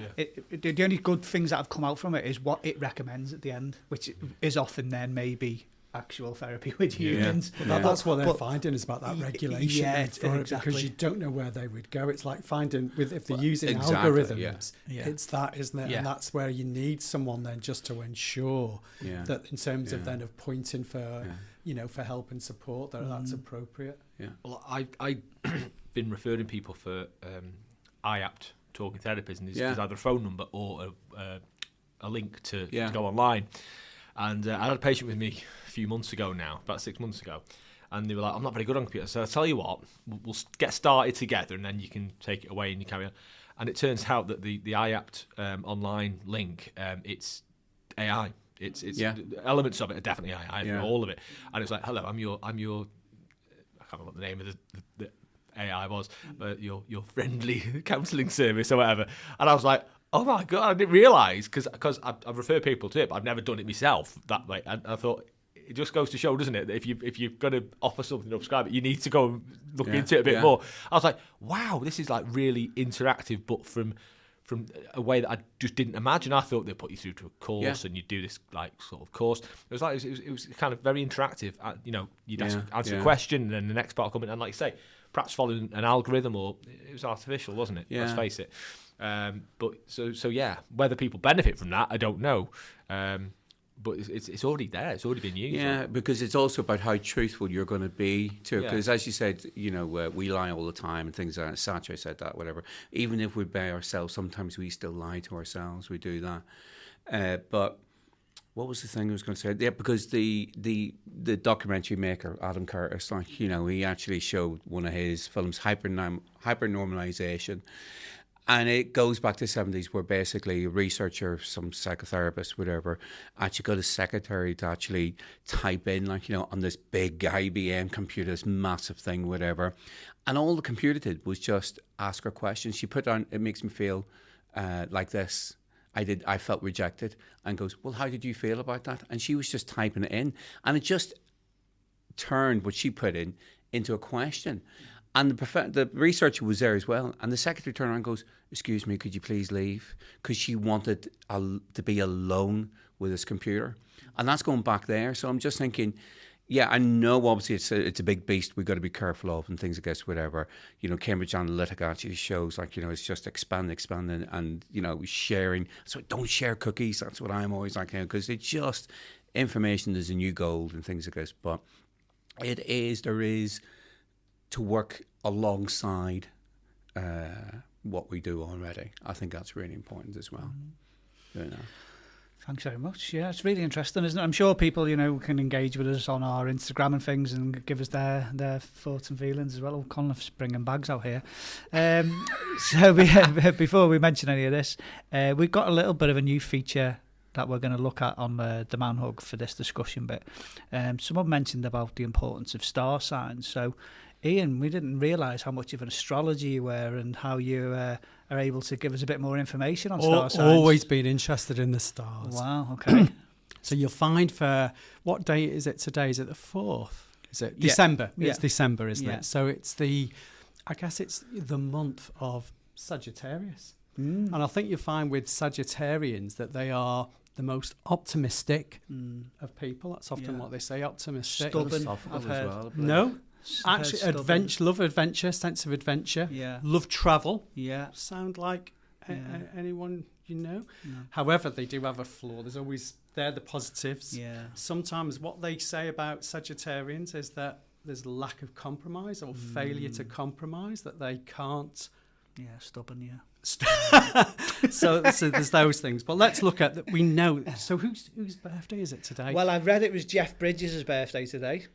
the only good things that have come out from it is what it recommends at the end, which is often then maybe actual therapy with humans. Yeah. That's what they're finding, is about that regulation for it, exactly. because you don't know where they would go. It's like finding, if they're using algorithms, it's that, isn't it? Yeah. And that's where you need someone then just to ensure that in terms of then of pointing for, you know, for help and support, that's appropriate. Yeah. Well, I've been referring people for IAPT talking therapies, and there's either a phone number or a link to go online. And I had a patient with me a few months ago now, about 6 months ago, and they were like, I'm not very good on computers, so I'll tell you what, we'll get started together and then you can take it away and you carry on. And it turns out that the IAPT online link, it's AI. It's elements of it are definitely AI, all of it. And it's like, hello, I'm your I can't remember what the name of the AI was, but your friendly counselling service or whatever. And I was like, oh my God, I didn't realise, because I've referred people to it, but I've never done it myself that way. And I thought, it just goes to show, doesn't it, that if you're going to offer something to subscribe it, you need to go and look into it a bit more. I was like, wow, this is like really interactive, but from a way that I just didn't imagine. I thought they'd put you through to a course and you'd do this like sort of course. It was kind of very interactive. You know, you'd answer a question and then the next part will come in, and like you say, perhaps following an algorithm, or it was artificial, wasn't it? Let's face it. But so whether people benefit from that, I don't know. But it's already there. It's already been used. Yeah, because it's also about how truthful you're going to be too. Because as you said, you know, we lie all the time and things like that. Satcher said that, whatever. Even if we're by ourselves, sometimes we still lie to ourselves. We do that. But what was the thing I was going to say? Yeah, because the documentary maker, Adam Curtis, like, you know, he actually showed one of his films, Hypernormalization. And it goes back to the 70s, where basically a researcher, some psychotherapist, whatever, actually got a secretary to actually type in, like, you know, on this big IBM computer, this massive thing, whatever. And all the computer did was just ask her questions. She put down, it makes me feel like this. I felt rejected. And goes, well, how did you feel about that? And she was just typing it in. And it just turned what she put in into a question. And the researcher was there as well. And the secretary turned around and goes, excuse me, could you please leave? Because she wanted to be alone with this computer. And that's going back there. So I'm just thinking, yeah, I know obviously it's a big beast we've got to be careful of and things, I guess, whatever. You know, Cambridge Analytica actually shows, like, you know, it's just expanding and, you know, sharing. So don't share cookies. That's what I'm always like, because it's just information is a new gold and things, I guess. But there is to work alongside what we do already. I think that's really important as well. You know. Thanks very much. Yeah, it's really interesting, isn't it? I'm sure people, can engage with us on our Instagram and things and give us their thoughts and feelings as well. Oh, Conleth's bringing bags out here. So before we mention any of this, we've got a little bit of a new feature that we're going to look at on the man hug for this discussion bit. Someone mentioned about the importance of star signs. So, Ian, we didn't realise how much of an astrologer you were and how you are able to give us a bit more information on star signs. Always been interested in the stars. Wow, okay. So you'll find for, what date is it today? Is it the 4th? Is it December? Yeah. It's December, isn't Yeah. it? So it's the month of Sagittarius. And I think you'll find with Sagittarians that they are the most optimistic of people. That's often what they say, optimistic. Stubborn, Philosophical I've as heard. well. No. Actually, Stubborn. love adventure, sense of adventure. Yeah. Love travel. Yeah. Sound like Yeah. anyone you know? No. However, they do have a flaw. They're the positives. Yeah. Sometimes what they say about Sagittarians is that there's lack of compromise or failure to compromise, that they can't. Yeah, stubborn, yeah. So there's those things. But let's look at that. We know. So whose birthday is it today? Well, I've read it was Jeff Bridges' birthday today.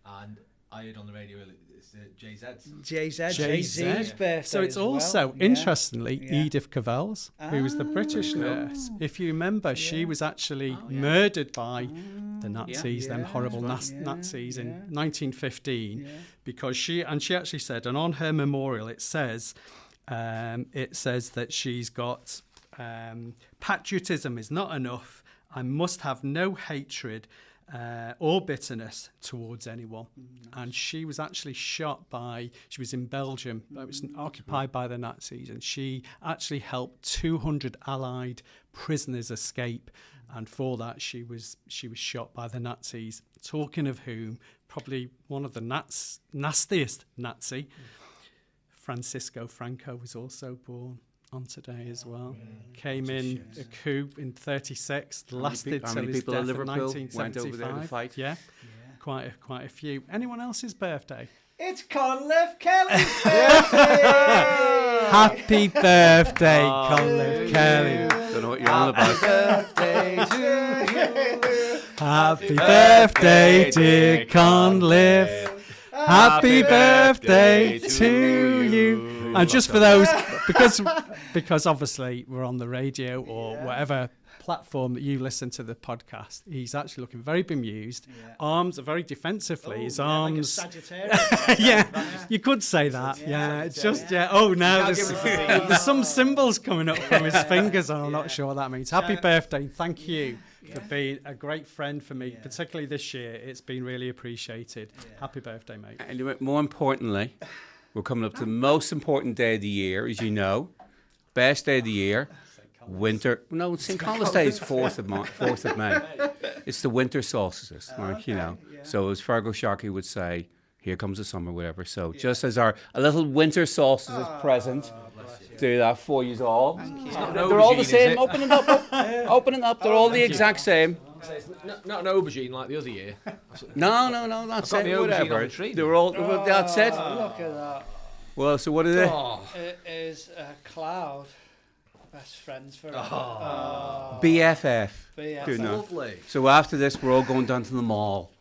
And I heard on the radio it's JZ's. JZ's birthday. So it's as well. also, Yeah. interestingly, Yeah. Edith Cavell's, who was the British nurse. If you remember, she was actually murdered by the Nazis, them horrible Nazis in 1915, because she actually said, and on her memorial it says that she's got patriotism is not enough. I must have no hatred or bitterness towards anyone. And she was actually she was in Belgium, it was occupied by the Nazis, and she actually helped 200 Allied prisoners escape. And for that, she was shot by the Nazis. Talking of whom, probably one of the nastiest Nazi, Francisco Franco, was also born on today as well. Came in a coup in 36, lasted How till many his people death in in Liverpool went over there to 1975. fight? Yeah, quite a few. Anyone else's birthday? It's Conleth Kelly's birthday! Happy birthday, Conleth Kelly. Don't know what you're on about. Happy birthday, dear Conleth. Happy birthday to you. And just for those, because obviously we're on the radio or whatever platform that you listen to the podcast, he's actually looking very bemused. Arms are very defensively. His arms. Like a Sagittarius. Yeah, you could say that. Yeah, it's just Oh, now there's some symbols coming up from his fingers, and I'm not sure what that means. Happy birthday! Thank you for being a great friend for me, particularly this year. It's been really appreciated. Happy birthday, mate! Anyway, more importantly, we're coming up to the most important day of the year, as you know. Best day of the year. Winter. No, St. Columba's Day is 4th of May. It's the winter solstices, So as Fergal Sharkey would say, here comes the summer, whatever. So just as a little winter solstices present, do that for you all. They're all the same. Open it up. Open it up. They're all the exact same. It's not an aubergine like the other year. No. That's I've got it. the aubergine Whatever. on the tree. They're all. That's it. Look at that. Well, so what are they? It is a cloud. Best friends forever. BFF. BFF. Good enough. Lovely. So after this, we're all going down to the mall.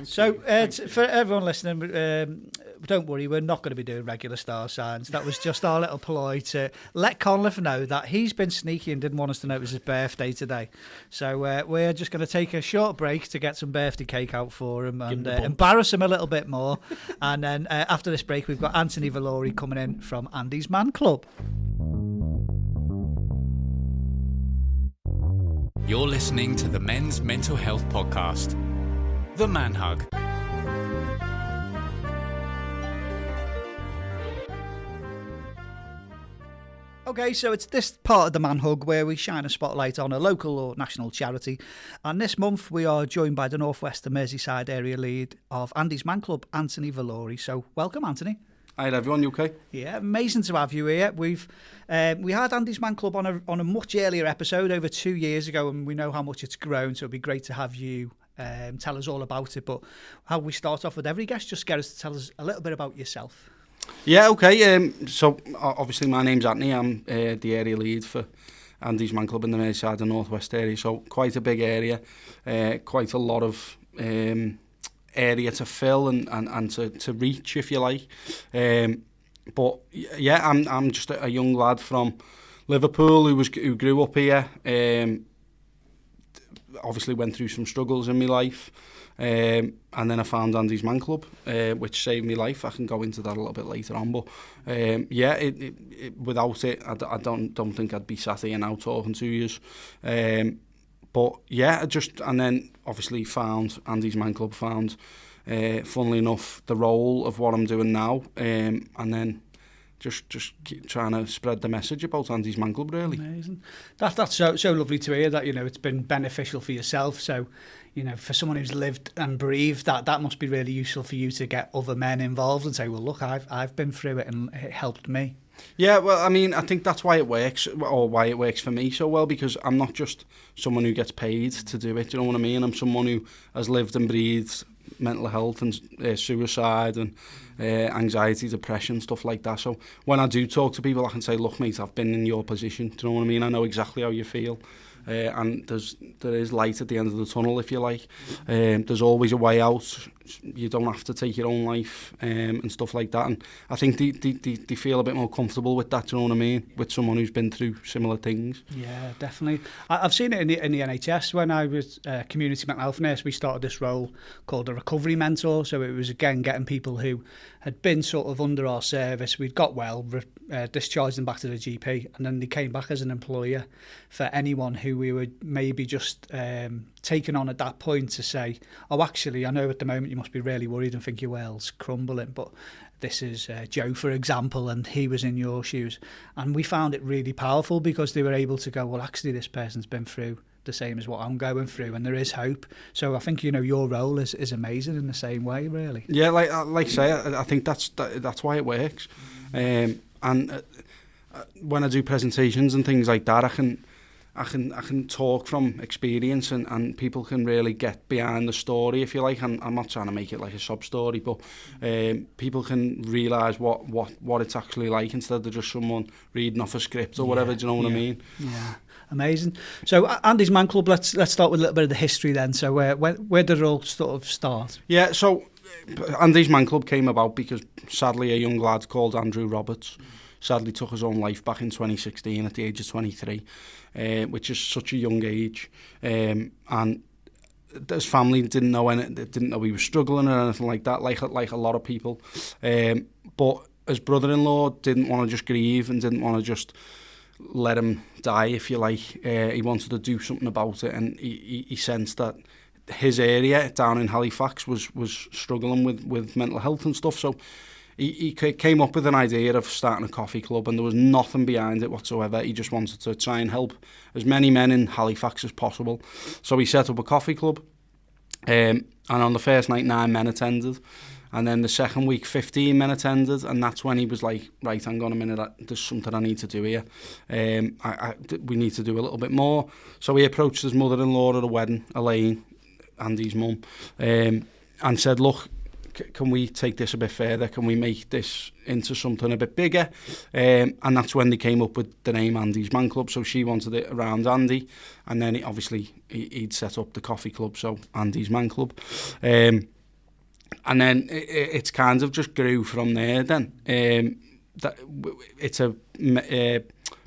So for everyone listening, don't worry, we're not going to be doing regular star signs. That was just our little ploy to let Conleth know that he's been sneaky and didn't want us to know it was his birthday today. So we're just going to take a short break to get some birthday cake out for him and embarrass him a little bit more. And then after this break, we've got Antony Valori coming in from Andy's Man Club. You're listening to the Men's Mental Health Podcast, The Man Hug. Okay, so it's this part of the Man Hug where we shine a spotlight on a local or national charity. And this month we are joined by the North West and Merseyside area lead of Andy's Man Club, Antony Valori. So welcome, Antony. Hi everyone, you okay? Yeah, amazing to have you here. We had Andy's Man Club on a much earlier episode over 2 years ago, and we know how much it's grown, so it'd be great to have you tell us all about it. But how we start off with every guest, just get us to tell us a little bit about yourself. Yeah, okay. So obviously my name's Antony. I'm the area lead for Andy's Man Club in the Merseyside and North West area. So quite a big area, quite a lot of area to fill and to reach, if you like. But yeah, I'm just a young lad from Liverpool who grew up here. Obviously went through some struggles in my life. And then I found Andy's Man Club, which saved my life. I can go into that a little bit later on, but yeah, without it, I don't think I'd be sat here now talking to you. But yeah, and then obviously found Andy's Man Club, found, funnily enough, the role of what I'm doing now, and then just keep trying to spread the message about Andy's Man Club, really. Amazing. That's so lovely to hear that, you know, it's been beneficial for yourself. So, you know, for someone who's lived and breathed, that must be really useful for you to get other men involved and say, well, look, I've been through it and it helped me. Yeah, well, I mean, I think that's why it works, or why it works for me so well, because I'm not just someone who gets paid to do it, do you know what I mean? I'm someone who has lived and breathed mental health and suicide and anxiety, depression, stuff like that. So when I do talk to people, I can say, look, mate, I've been in your position, do you know what I mean? I know exactly how you feel. And there is light at the end of the tunnel, if you like. There's always a way out. You don't have to take your own life and stuff like that. And I think they feel a bit more comfortable with that, do you know what I mean? With someone who's been through similar things. Yeah, definitely. I've seen it in the NHS. When I was community mental health nurse, we started this role called a recovery mentor. So it was, again, getting people who had been sort of under our service. We'd got well, discharged them back to the GP, and then they came back as an employer for anyone who we were maybe just taken on at that point to say, oh, actually, I know at the moment you must be really worried and think your world's crumbling, but this is Joe, for example, and he was in your shoes. And we found it really powerful because they were able to go, well, actually, this person's been through the same as what I'm going through, and there is hope. So I think, you know, your role is amazing in the same way, really. Yeah, like I say, I think that's why it works. And when I do presentations and things like that, I can talk from experience, and people can really get behind the story, if you like. And I'm not trying to make it like a sob story, but people can realise what it's actually like instead of just someone reading off a script or whatever. Do you know what I mean? Yeah. Amazing. So Andy's Man Club, let's start with a little bit of the history then. So where did it all sort of start? Yeah, so Andy's Man Club came about because sadly a young lad called Andrew Roberts sadly took his own life back in 2016 at the age of 23, which is such a young age, and his family didn't know he was struggling or anything like that, like a lot of people, but his brother-in-law didn't want to just grieve and didn't want to just let him die, if you like. He wanted to do something about it, and he sensed that his area down in Halifax was struggling with mental health and stuff. So he came up with an idea of starting a coffee club, and there was nothing behind it whatsoever. He just wanted to try and help as many men in Halifax as possible. So he set up a coffee club, and on the first night 9 men attended. And then the second week, 15 men attended, and that's when he was like, right, hang on a minute, there's something I need to do here. We need to do a little bit more. So he approached his mother-in-law at a wedding, Elaine, Andy's mum, and said, look, can we take this a bit further? Can we make this into something a bit bigger? And that's when they came up with the name Andy's Man Club. So she wanted it around Andy, and then he'd set up the coffee club, so Andy's Man Club. And then it's kind of just grew from there then. It's a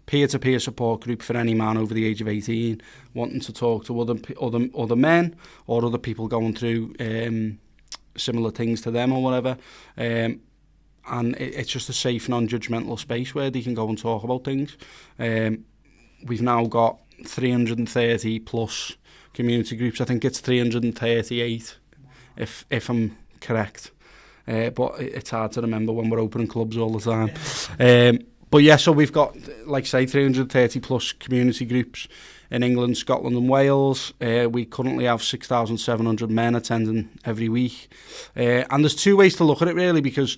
peer-to-peer support group for any man over the age of 18 wanting to talk to other men or other people going through similar things to them or whatever. And it's just a safe, non-judgmental space where they can go and talk about things. We've now got 330 plus community groups. I think it's 338 if I'm correct, but it's hard to remember when we're opening clubs all the time. But yeah, so we've got, like say, 330 plus community groups in England, Scotland and Wales. We currently have 6,700 men attending every week, and there's two ways to look at it really, because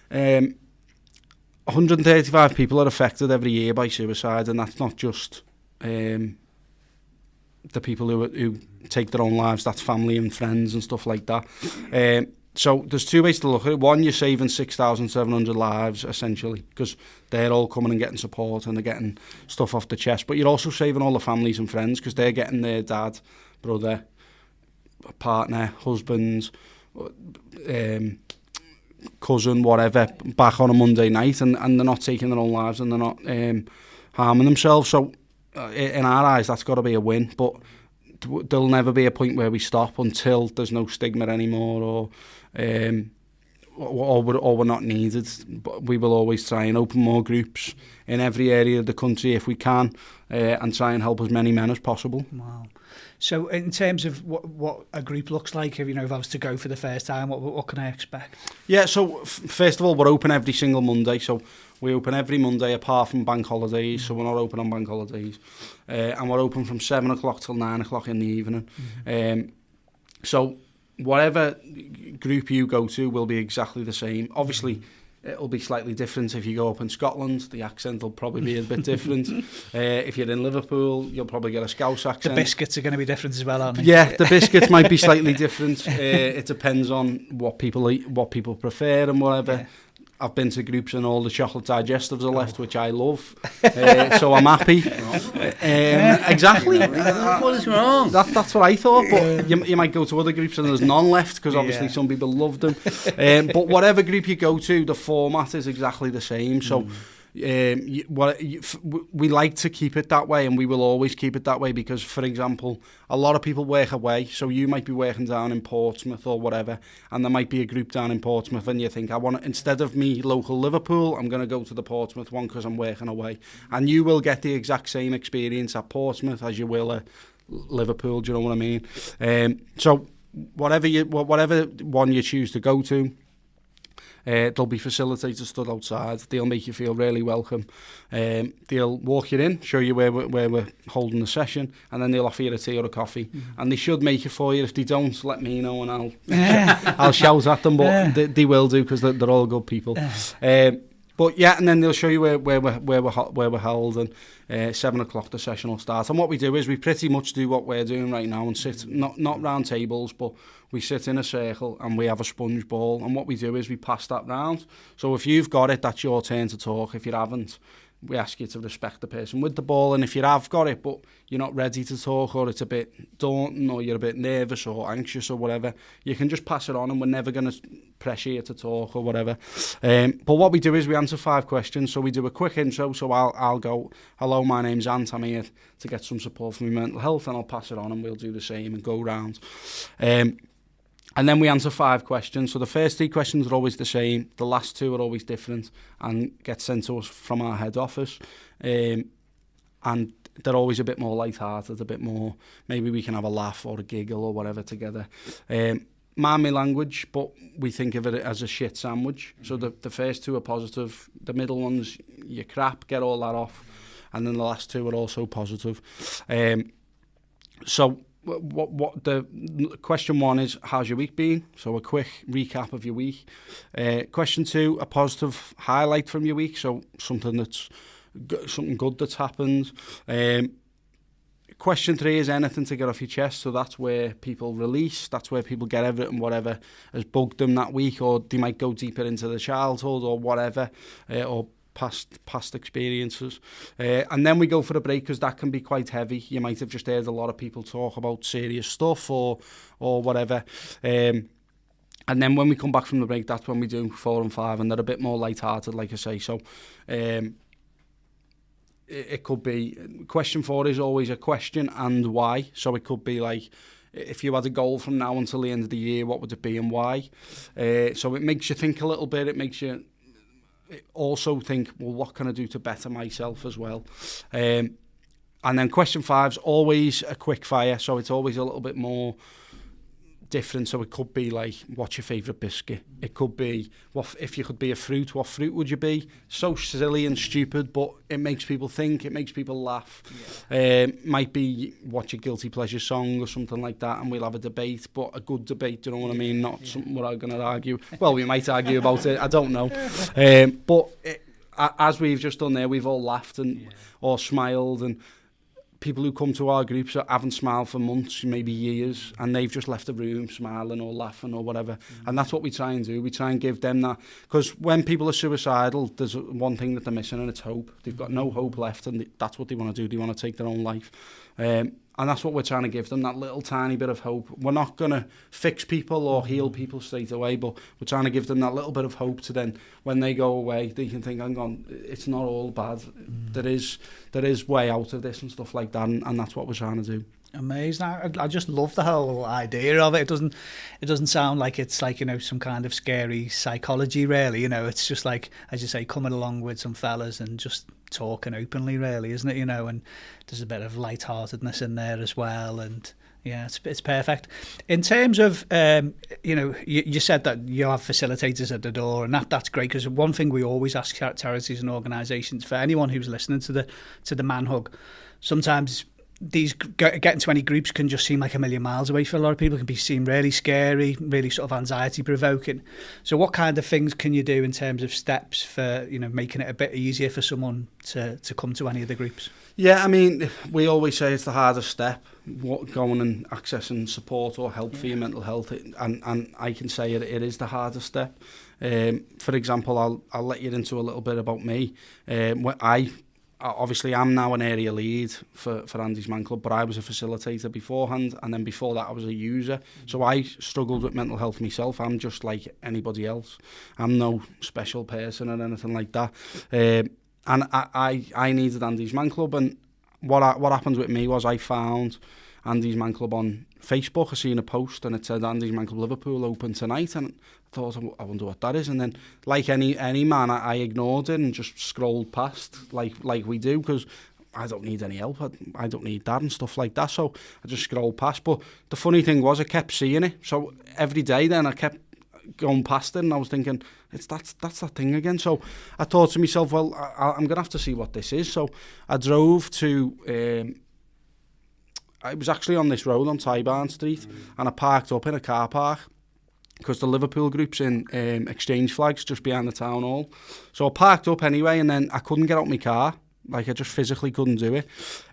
135 people are affected every year by suicide, and that's not just the people who take their own lives, that's family and friends and stuff like that. So there's two ways to look at it. One, you're saving 6,700 lives, essentially, because they're all coming and getting support and they're getting stuff off the chest. But you're also saving all the families and friends, because they're getting their dad, brother, partner, husband, cousin, whatever, back on a Monday night, and they're not taking their own lives and they're not harming themselves. So in our eyes, that's got to be a win. But there'll never be a point where we stop until there's no stigma anymore, or we're not needed. But we will always try and open more groups in every area of the country if we can, and try and help as many men as possible. Wow. So in terms of what a group looks like, if I was to go for the first time, what can I expect? Yeah, so first of all, we're open every single Monday. So we open every Monday apart from bank holidays, so we're not open on bank holidays. And we're open from 7 o'clock till 9 o'clock in the evening. So whatever group you go to will be exactly the same. Obviously, it'll be slightly different if you go up in Scotland. The accent will probably be a bit different. If you're in Liverpool, you'll probably get a Scouse accent. The biscuits are going to be different as well, aren't they? Yeah, the biscuits might be slightly different. It depends on what people eat, what people prefer and whatever. Yeah. I've been to groups and all the chocolate digestives are left, which I love. So I'm happy. Exactly. What is wrong? That's what I thought. But you might go to other groups and there's none left, because obviously some people love them. But whatever group you go to, the format is exactly the same. So we like to keep it that way, and we will always keep it that way, because, for example, a lot of people work away. So you might be working down in Portsmouth or whatever, and there might be a group down in Portsmouth, and you think, instead of me local Liverpool, I'm going to go to the Portsmouth one because I'm working away. And you will get the exact same experience at Portsmouth as you will at Liverpool. Do you know what I mean? So whatever one you choose to go to, there'll be facilitators stood outside. They'll make you feel really welcome. They'll walk you in, show you where we're holding the session, and then they'll offer you a tea or a coffee. And they should make it for you. If they don't, let me know and I'll shout at them. But they will do, because they're all good people. But yeah, and then they'll show you where we're held, and 7 o'clock the session will start. And what we do is we pretty much do what we're doing right now, and sit not round tables, but we sit in a circle and we have a sponge ball. And what we do is we pass that round. So if you've got it, that's your turn to talk. If you haven't, we ask you to respect the person with the ball. And if you have got it, but you're not ready to talk, or it's a bit daunting, or you're a bit nervous or anxious or whatever, you can just pass it on, and we're never going to pressure you to talk or whatever. But what we do is we answer 5 questions. So we do a quick intro. So I'll go, hello, my name's Ant, I'm here to get some support for my mental health, and I'll pass it on, and we'll do the same and go round. And then we answer 5 questions. So the first 3 questions are always the same. The last 2 are always different and get sent to us from our head office. And they're always a bit more light-hearted, a bit more, maybe we can have a laugh or a giggle or whatever together. Mind my language, but we think of it as a shit sandwich. So the first 2 are positive. The middle ones, you're crap, get all that off. And then the last 2 are also positive. So what the question 1 is, how's your week been? So a quick recap of your week. Question 2, a positive highlight from your week. So something good that's happened. Question 3 is anything to get off your chest. So that's where people release. That's where people get everything, whatever has bugged them that week, or they might go deeper into their childhood or whatever, or past experiences. And then we go for a break, because that can be quite heavy. You might have just heard a lot of people talk about serious stuff or whatever. And then when we come back from the break, that's when we do 4 and 5, and they're a bit more light-hearted, like I say. So it could be, question 4 is always a question and why. So it could be like, if you had a goal from now until the end of the year, what would it be and why? So it makes you think a little bit. It makes you also think, well, what can I do to better myself as well? And then question 5 is always a quick fire, so it's always a little bit more different. So it could be like, what's your favourite biscuit? It could be, what if you could be a fruit, what fruit would you be? So silly and stupid, but it makes people think, it makes people laugh. Might be, what's your guilty pleasure song or something like that, and we'll have a debate, but a good debate, do you know what I mean? Not something we're going to argue. Well, we might argue about it, I don't know. But as we've just done there, we've all laughed and or smiled, and people who come to our groups haven't smiled for months, maybe years, and they've just left the room smiling or laughing or whatever. And that's what we try and do. We try and give them that. Because when people are suicidal, there's one thing that they're missing, and it's hope. They've got no hope left, and that's what they want to do. They want to take their own life. And that's what we're trying to give them, that little tiny bit of hope. We're not going to fix people or heal people straight away, but we're trying to give them that little bit of hope to then, when they go away, they can think, hang on, it's not all bad. There is way out of this and stuff like that, and that's what we're trying to do. Amazing. I just love the whole idea of it. It doesn't sound like it's like, some kind of scary psychology, really. It's just like, as you say, coming along with some fellas and just talking openly, really, isn't it? And there's a bit of lightheartedness in there as well, and yeah, it's perfect. In terms of you said that you have facilitators at the door, and that's great, because one thing we always ask charities and organisations, for anyone who's listening to the Man Hug, sometimes these getting to any groups can just seem like a million miles away for a lot of people. It can seem really scary, really sort of anxiety provoking. So what kind of things can you do in terms of steps for making it a bit easier for someone to come to any of the groups? Yeah, I mean, we always say it's the hardest step, going and accessing support or help for your mental health, and I can say it is the hardest step. For example, I'll let you into a little bit about me. Obviously, I'm now an area lead for Andy's Man Club, but I was a facilitator beforehand, and then before that I was a user. So I struggled with mental health myself. I'm just like anybody else. I'm no special person or anything like that. And I needed Andy's Man Club, and what happened with me was I found Andy's Man Club on Facebook. I seen a post and it said Andy's Man Club Liverpool open tonight, and I thought, I wonder what that is. And then, like any man, I ignored it and just scrolled past, like we do, because I don't need any help. I don't need that and stuff like that. So I just scrolled past. But the funny thing was, I kept seeing it. So every day then I kept going past it, and I was thinking, that's that thing again. So I thought to myself, well, I'm going to have to see what this is. So I drove to... I was actually on this road on Tyburn Street, and I parked up in a car park because the Liverpool group's in Exchange Flags just behind the town hall. So I parked up anyway, and then I couldn't get out my car. Like, I just physically couldn't do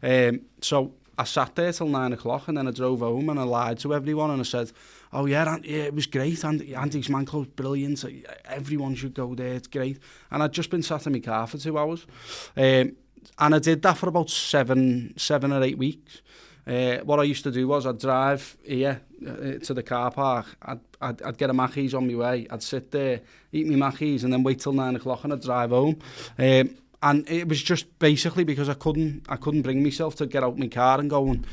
it. So I sat there till 9 o'clock, and then I drove home and I lied to everyone, and I said, oh yeah, it was great. Andy's Man Club's brilliant. Everyone should go there. It's great. And I'd just been sat in my car for 2 hours. And I did that for about 7 or 8 weeks. What I used to do was I'd drive here to the car park. I'd get a Mackey's on my way. I'd sit there, eat my Mackey's, and then wait till 9 o'clock and I'd drive home. And it was just basically because I couldn't bring myself to get out my car and go and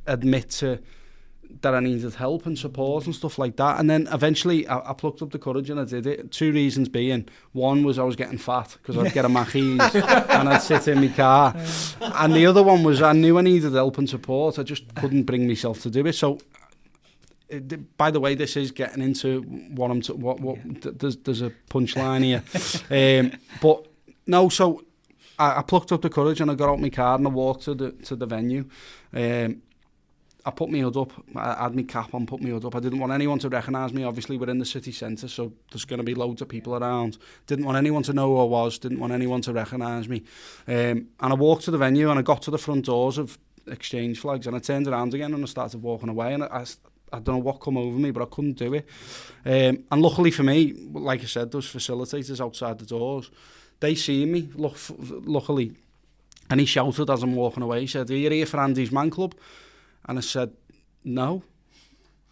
admit to that I needed help and support and stuff like that. And then eventually I plucked up the courage and I did it. 2 reasons being, one was I was getting fat because I'd get a Mackey's and I'd sit in my car. And the other one was I knew I needed help and support. I just couldn't bring myself to do it. So, by the way, this is getting into what there's a punchline here. But no, so I plucked up the courage and I got out my car and I walked to the venue. I put my hood up, I had my cap on, put my hood up. I didn't want anyone to recognise me. Obviously, we're in the city centre, so there's going to be loads of people around. Didn't want anyone to know who I was, didn't want anyone to recognise me. And I walked to the venue and I got to the front doors of Exchange Flags and I turned around again and I started walking away. And I don't know what come over me, but I couldn't do it. And luckily for me, like I said, those facilitators outside the doors, they see me, luckily. And he shouted as I'm walking away, he said, are you here for Andy's Man Club? And I said, no.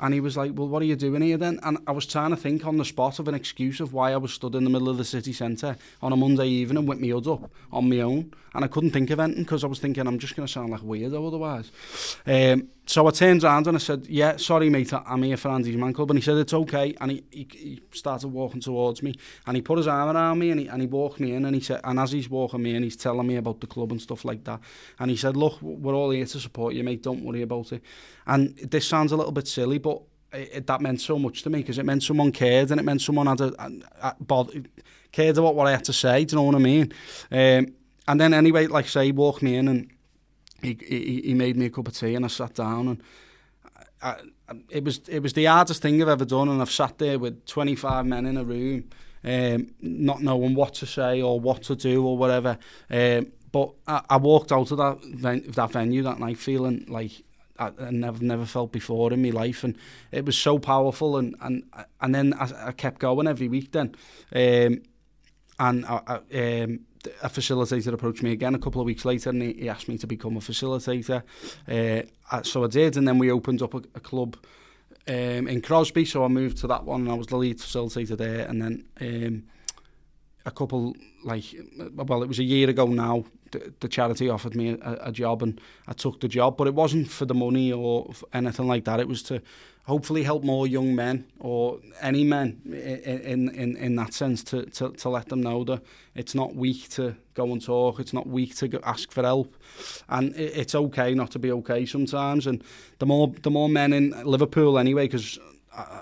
And he was like, well, what are you doing here then? And I was trying to think on the spot of an excuse of why I was stood in the middle of the city centre on a Monday evening with my hood up on my own. And I couldn't think of anything because I was thinking, I'm just going to sound like a weirdo otherwise. So I turned around and I said, yeah, sorry, mate, I'm here for Andy's Man Club. And he said, it's okay. And he started walking towards me. And he put his arm around me and he walked me in. And he said, and as he's walking me in, he's telling me about the club and stuff like that. And he said, look, we're all here to support you, mate. Don't worry about it. And this sounds a little bit silly, but that meant so much to me because it meant someone cared and it meant someone cared about what I had to say. Do you know what I mean? And then anyway, like I say, he walked me in and he made me a cup of tea and I sat down and it was the hardest thing I've ever done, and I've sat there with 25 men in a room, not knowing what to say or what to do or whatever. But I walked out of that venue that night feeling like I never felt before in my life, and it was so powerful. And then I kept going every week then, and a facilitator approached me again a couple of weeks later, and he asked me to become a facilitator. So I did, and then we opened up a club in Crosby, so I moved to that one, and I was the lead facilitator there. And then a couple, it was a year ago now, the charity offered me a job, and I took the job, but it wasn't for the money or anything like that. It was to hopefully help more young men, or any men in that sense, to let them know that it's not weak to go and talk, it's not weak to ask for help, and it's okay not to be okay sometimes. And the more men in Liverpool anyway, because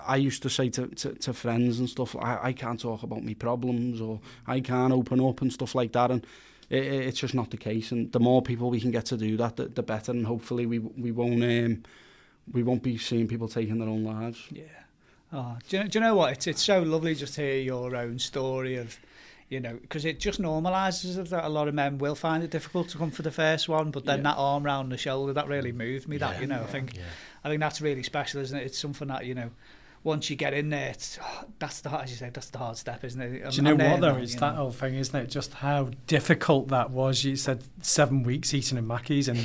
I used to say to friends and stuff, I can't talk about my problems, or I can't open up and stuff like that, and it's just not the case. And the more people we can get to do that, the better, and hopefully we won't be seeing people taking their own lives. Yeah. Oh, do you know what? It's so lovely just to hear your own story of, because it just normalises it, that a lot of men will find it difficult to come for the first one, but then that arm round the shoulder, that really moved me. I think that's really special, isn't it? It's something that, once you get in there, that's the hard, as you say, that's the hard step, isn't it? Do you know what though? It's that whole thing, isn't it? Just how difficult that was. You said 7 weeks eating in Mackey's and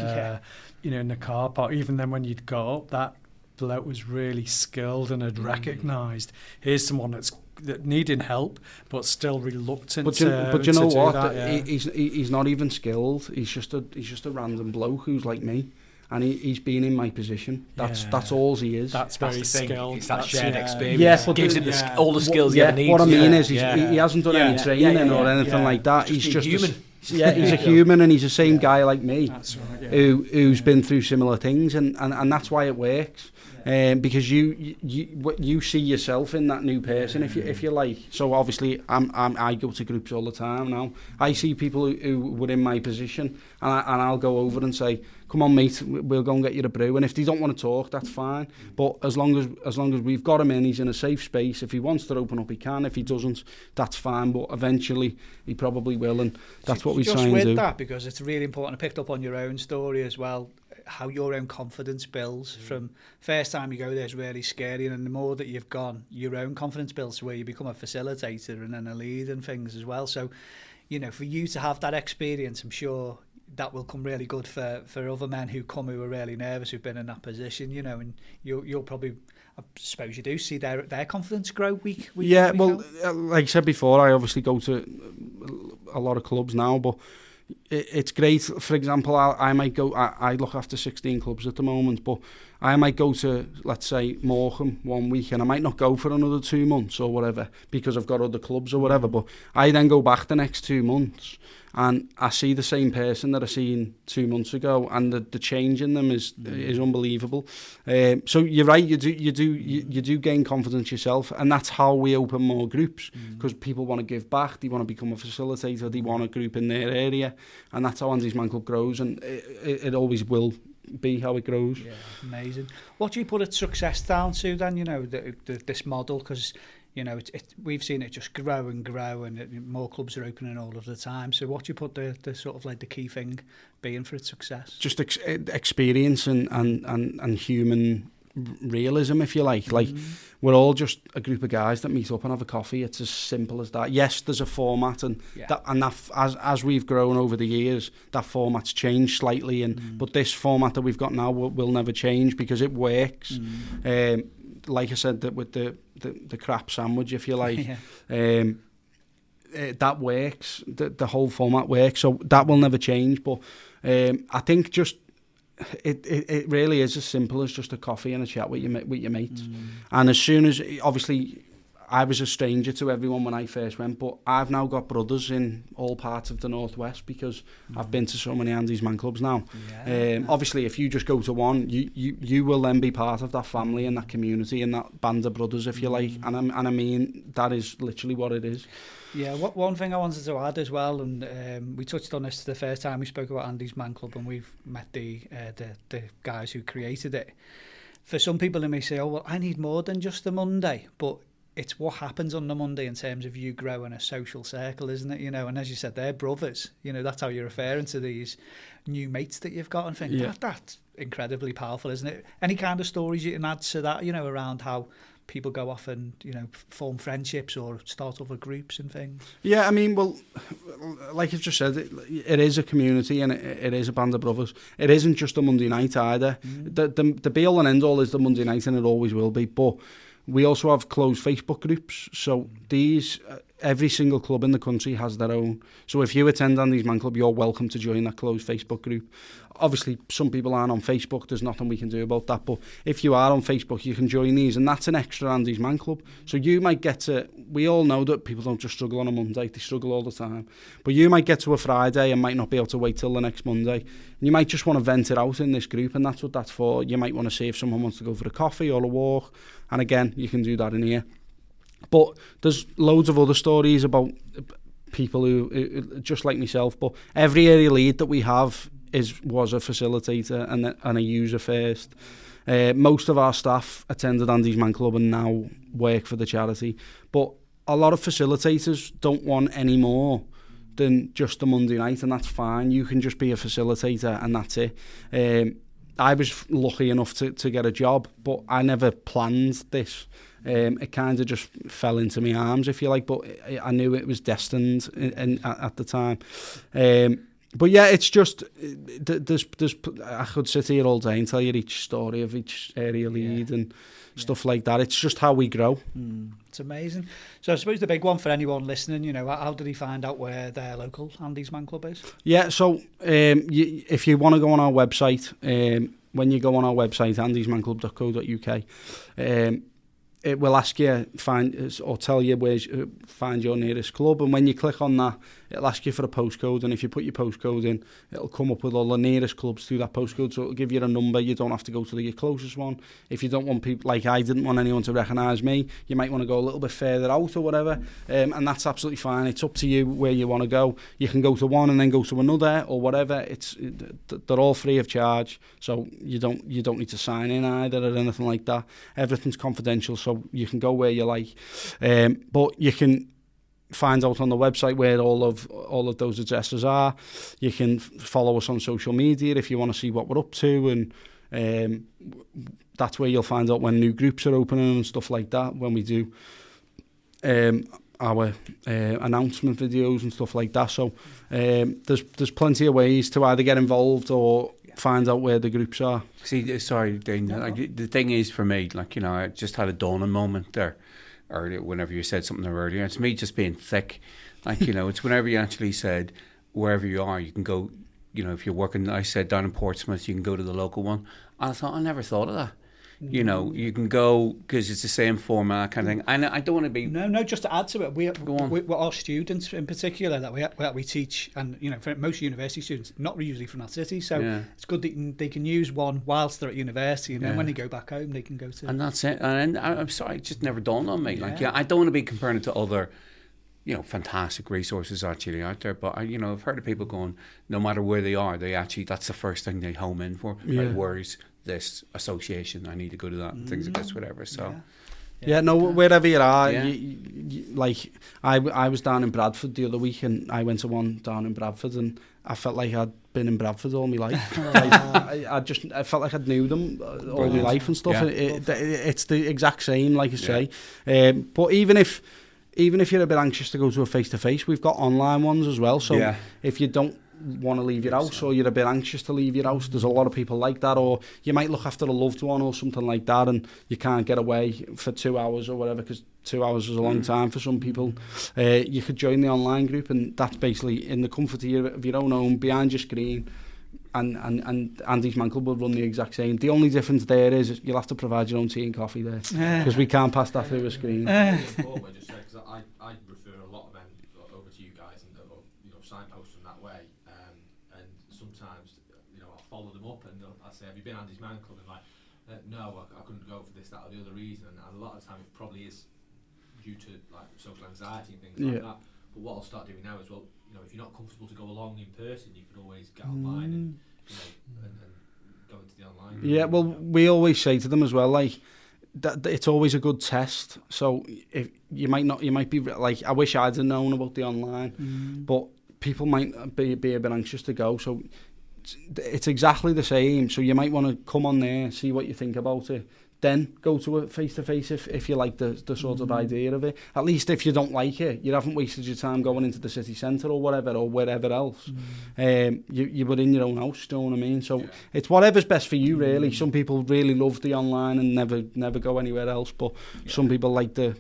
in the car park. Even then, when you'd go up, that bloke was really skilled and had recognised here's someone that needed help, but still reluctant. But you know what? He's not even skilled. He's just a random bloke who's like me. And he's been in my position. That's all he is. That's very skilled. It's that shared experience. Yeah, but gives him all the skills he ever needs. What I mean is he hasn't done any training or anything like that. He's just human. He's a human, and he's the same guy like me, who's been through similar things, and that's why it works. Because you see yourself in that new person, if you like. So obviously I go to groups all the time now. I see people who were in my position, and I'll go over and say, come on mate, we'll go and get you a brew. And if they don't want to talk, that's fine, but as long as we've got him in, he's in a safe space. If he wants to open up, he can. If he doesn't, that's fine, but eventually he probably will, and that's what we try and do. Just with that, because it's really important. I picked up on your own story as well, how your own confidence builds. From first time you go there is really scary, and the more that you've gone, your own confidence builds to where you become a facilitator and then a lead and things as well. So, for you to have that experience, I'm sure that will come really good for other men who are really nervous, who've been in that position, and you'll probably, I suppose you do see their confidence grow week. Yeah, well, like I said before, I obviously go to a lot of clubs now, but it's great. For example, I might go, I look after 16 clubs at the moment, but I might go to, let's say, Morecambe one week, and I might not go for another 2 months or whatever, because I've got other clubs or whatever, but I then go back the next 2 months, and I see the same person that I seen 2 months ago, and the change in them is unbelievable. So you're right, you do gain confidence yourself, and that's how we open more groups, because people want to give back, they want to become a facilitator, they want a group in their area, and that's how Andy's Man Club grows, and it always will be how it grows. Yeah, amazing. What do you put its success down to then? This model, because we've seen it just grow and grow, and more clubs are opening all of the time. So what do you put the sort of like the key thing being for its success? Just experience and human realism, if you like. Like, we're all just a group of guys that meet up and have a coffee. It's as simple as that. Yes, there's a format, and as we've grown over the years, that format's changed slightly, and but this format that we've got now will never change, because it works. Like I said, that with the crap sandwich, if you like, that works. The whole format works, so that will never change. But I think just it really is as simple as just a coffee and a chat with your mates. And as soon as, obviously, I was a stranger to everyone when I first went, but I've now got brothers in all parts of the North West, because I've been to so many Andy's Man Clubs now. Obviously, if you just go to one, you will then be part of that family and that community and that band of brothers, if you like. And I mean, that is literally what it is. Yeah, one thing I wanted to add as well, and we touched on this the first time we spoke about Andy's Man Club, and we've met the guys who created it. For some people, they may say, oh, well, I need more than just a Monday, but it's what happens on the Monday in terms of you growing a social circle, isn't it? You know, and as you said, they're brothers. You know, that's how you're referring to these new mates that you've got, and think that's incredibly powerful, isn't it? Any kind of stories you can add to that, you know, around how people go off and, you know, form friendships or start other groups and things? Yeah, I mean, well, like I've just said, it is a community, and it is a band of brothers. It isn't just a Monday night either. The be-all and end-all is the Monday night, and it always will be. But we also have closed Facebook groups. So these, every single club in the country has their own. So if you attend Andy's Man Club, you're welcome to join that closed Facebook group. Obviously, some people aren't on Facebook. There's nothing we can do about that. But if you are on Facebook, you can join these. And that's an extra Andy's Man Club. So you might get to... We all know that people don't just struggle on a Monday. They struggle all the time. But you might get to a Friday and might not be able to wait till the next Monday. And you might just want to vent it out in this group. And that's what that's for. You might want to see if someone wants to go for a coffee or a walk. And again, you can do that in here. But there's loads of other stories about people who just like myself. But every area lead that we have was a facilitator and a user first. Most of our staff attended Andy's Man Club and now work for the charity. But a lot of facilitators don't want any more than just a Monday night, and that's fine. You can just be a facilitator and that's it. I was lucky enough to get a job, but I never planned this. It kind of just fell into my arms, if you like, but I knew it was destined at the time. But yeah, it's just, there's I could sit here all day and tell you each story of each area lead and stuff like that. It's just how we grow. It's amazing. So I suppose the big one for anyone listening, you know, how did he find out where their local Andy's Man Club is? Yeah, so if you want to go on our website, when you go on our website, andysmanclub.co.uk, it will ask you or tell you where find your nearest club, and when you click on that, it'll ask you for a postcode, and if you put your postcode in, it'll come up with all the nearest clubs through that postcode, so it'll give you a number. You don't have to go to your closest one. If you don't want people, like I didn't want anyone to recognise me, you might want to go a little bit further out or whatever, and that's absolutely fine. It's up to you where you want to go. You can go to one and then go to another or whatever. They're all free of charge, so you don't need to sign in either or anything like that. Everything's confidential, so you can go where you like, but you can find out on the website where all of those addresses are. You can follow us on social media if you want to see what we're up to, and that's where you'll find out when new groups are opening and stuff like that, when we do our announcement videos and stuff like that. So there's plenty of ways to either get involved or find out where the groups are. See, sorry, Dane, like, the thing is for me, like, you know, I just had a dawning moment there earlier whenever you said something there earlier. It's me just being thick. Like, you know, it's whenever you actually said wherever you are, you can go, you know, if you're working, I said down in Portsmouth, you can go to the local one. And I thought, I never thought of that. You know, you can go because it's the same format kind of thing. And I don't want to be... No, just to add to it, we're our students in particular that we teach, and, you know, for most university students, not usually from that city, so it's good that they can use one whilst they're at university, and then when they go back home, they can go to... And that's it. And I'm sorry, it just never dawned on me. Like, I don't want to be comparing it to other, you know, fantastic resources actually out there, but I've heard of people going, no matter where they are, they actually, that's the first thing they home in for. Like, where's this association, I need to go to that, and things like this, whatever. So wherever you are, like I was down in Bradford the other week, and I went to one down in Bradford, and I felt like I'd been in Bradford all my life. I felt like I'd knew them all my life and stuff. It's the exact same, like you say. But even if you're a bit anxious to go to a face-to-face, we've got online ones as well. So if you don't want to leave your house, or you're a bit anxious to leave your house, there's a lot of people like that. Or you might look after a loved one or something like that, and you can't get away for 2 hours or whatever, because 2 hours is a long time for some people. You could join the online group, and that's basically in the comfort of your own home, behind your screen, and Andy's Man Club will run the exact same. The only difference there is you'll have to provide your own tea and coffee there, because we can't pass that through a screen. I refer a lot of men over to you guys, and signpost them that way, and sometimes I'll follow them up, and I'll say, have you been Andy's Man Club? And like, no, I couldn't go for this, that or the other reason, and a lot of the time it probably is due to like social anxiety and things like that. But what I'll start doing now is, well, if you're not comfortable to go along in person, you can always get online and go into the online group. Yeah, well, we always say to them as well, like, it's always a good test. So if you might be like, I wish I'd have known about the online, but people might be a bit anxious to go. So it's exactly the same. So you might want to come on there, see what you think about it, then go to a face-to-face if you like the sort of idea of it. At least if you don't like it, you haven't wasted your time going into the city centre or whatever, or wherever else. You were in your own house, do you know what I mean? So it's whatever's best for you, really. Some people really love the online and never go anywhere else, but some people like the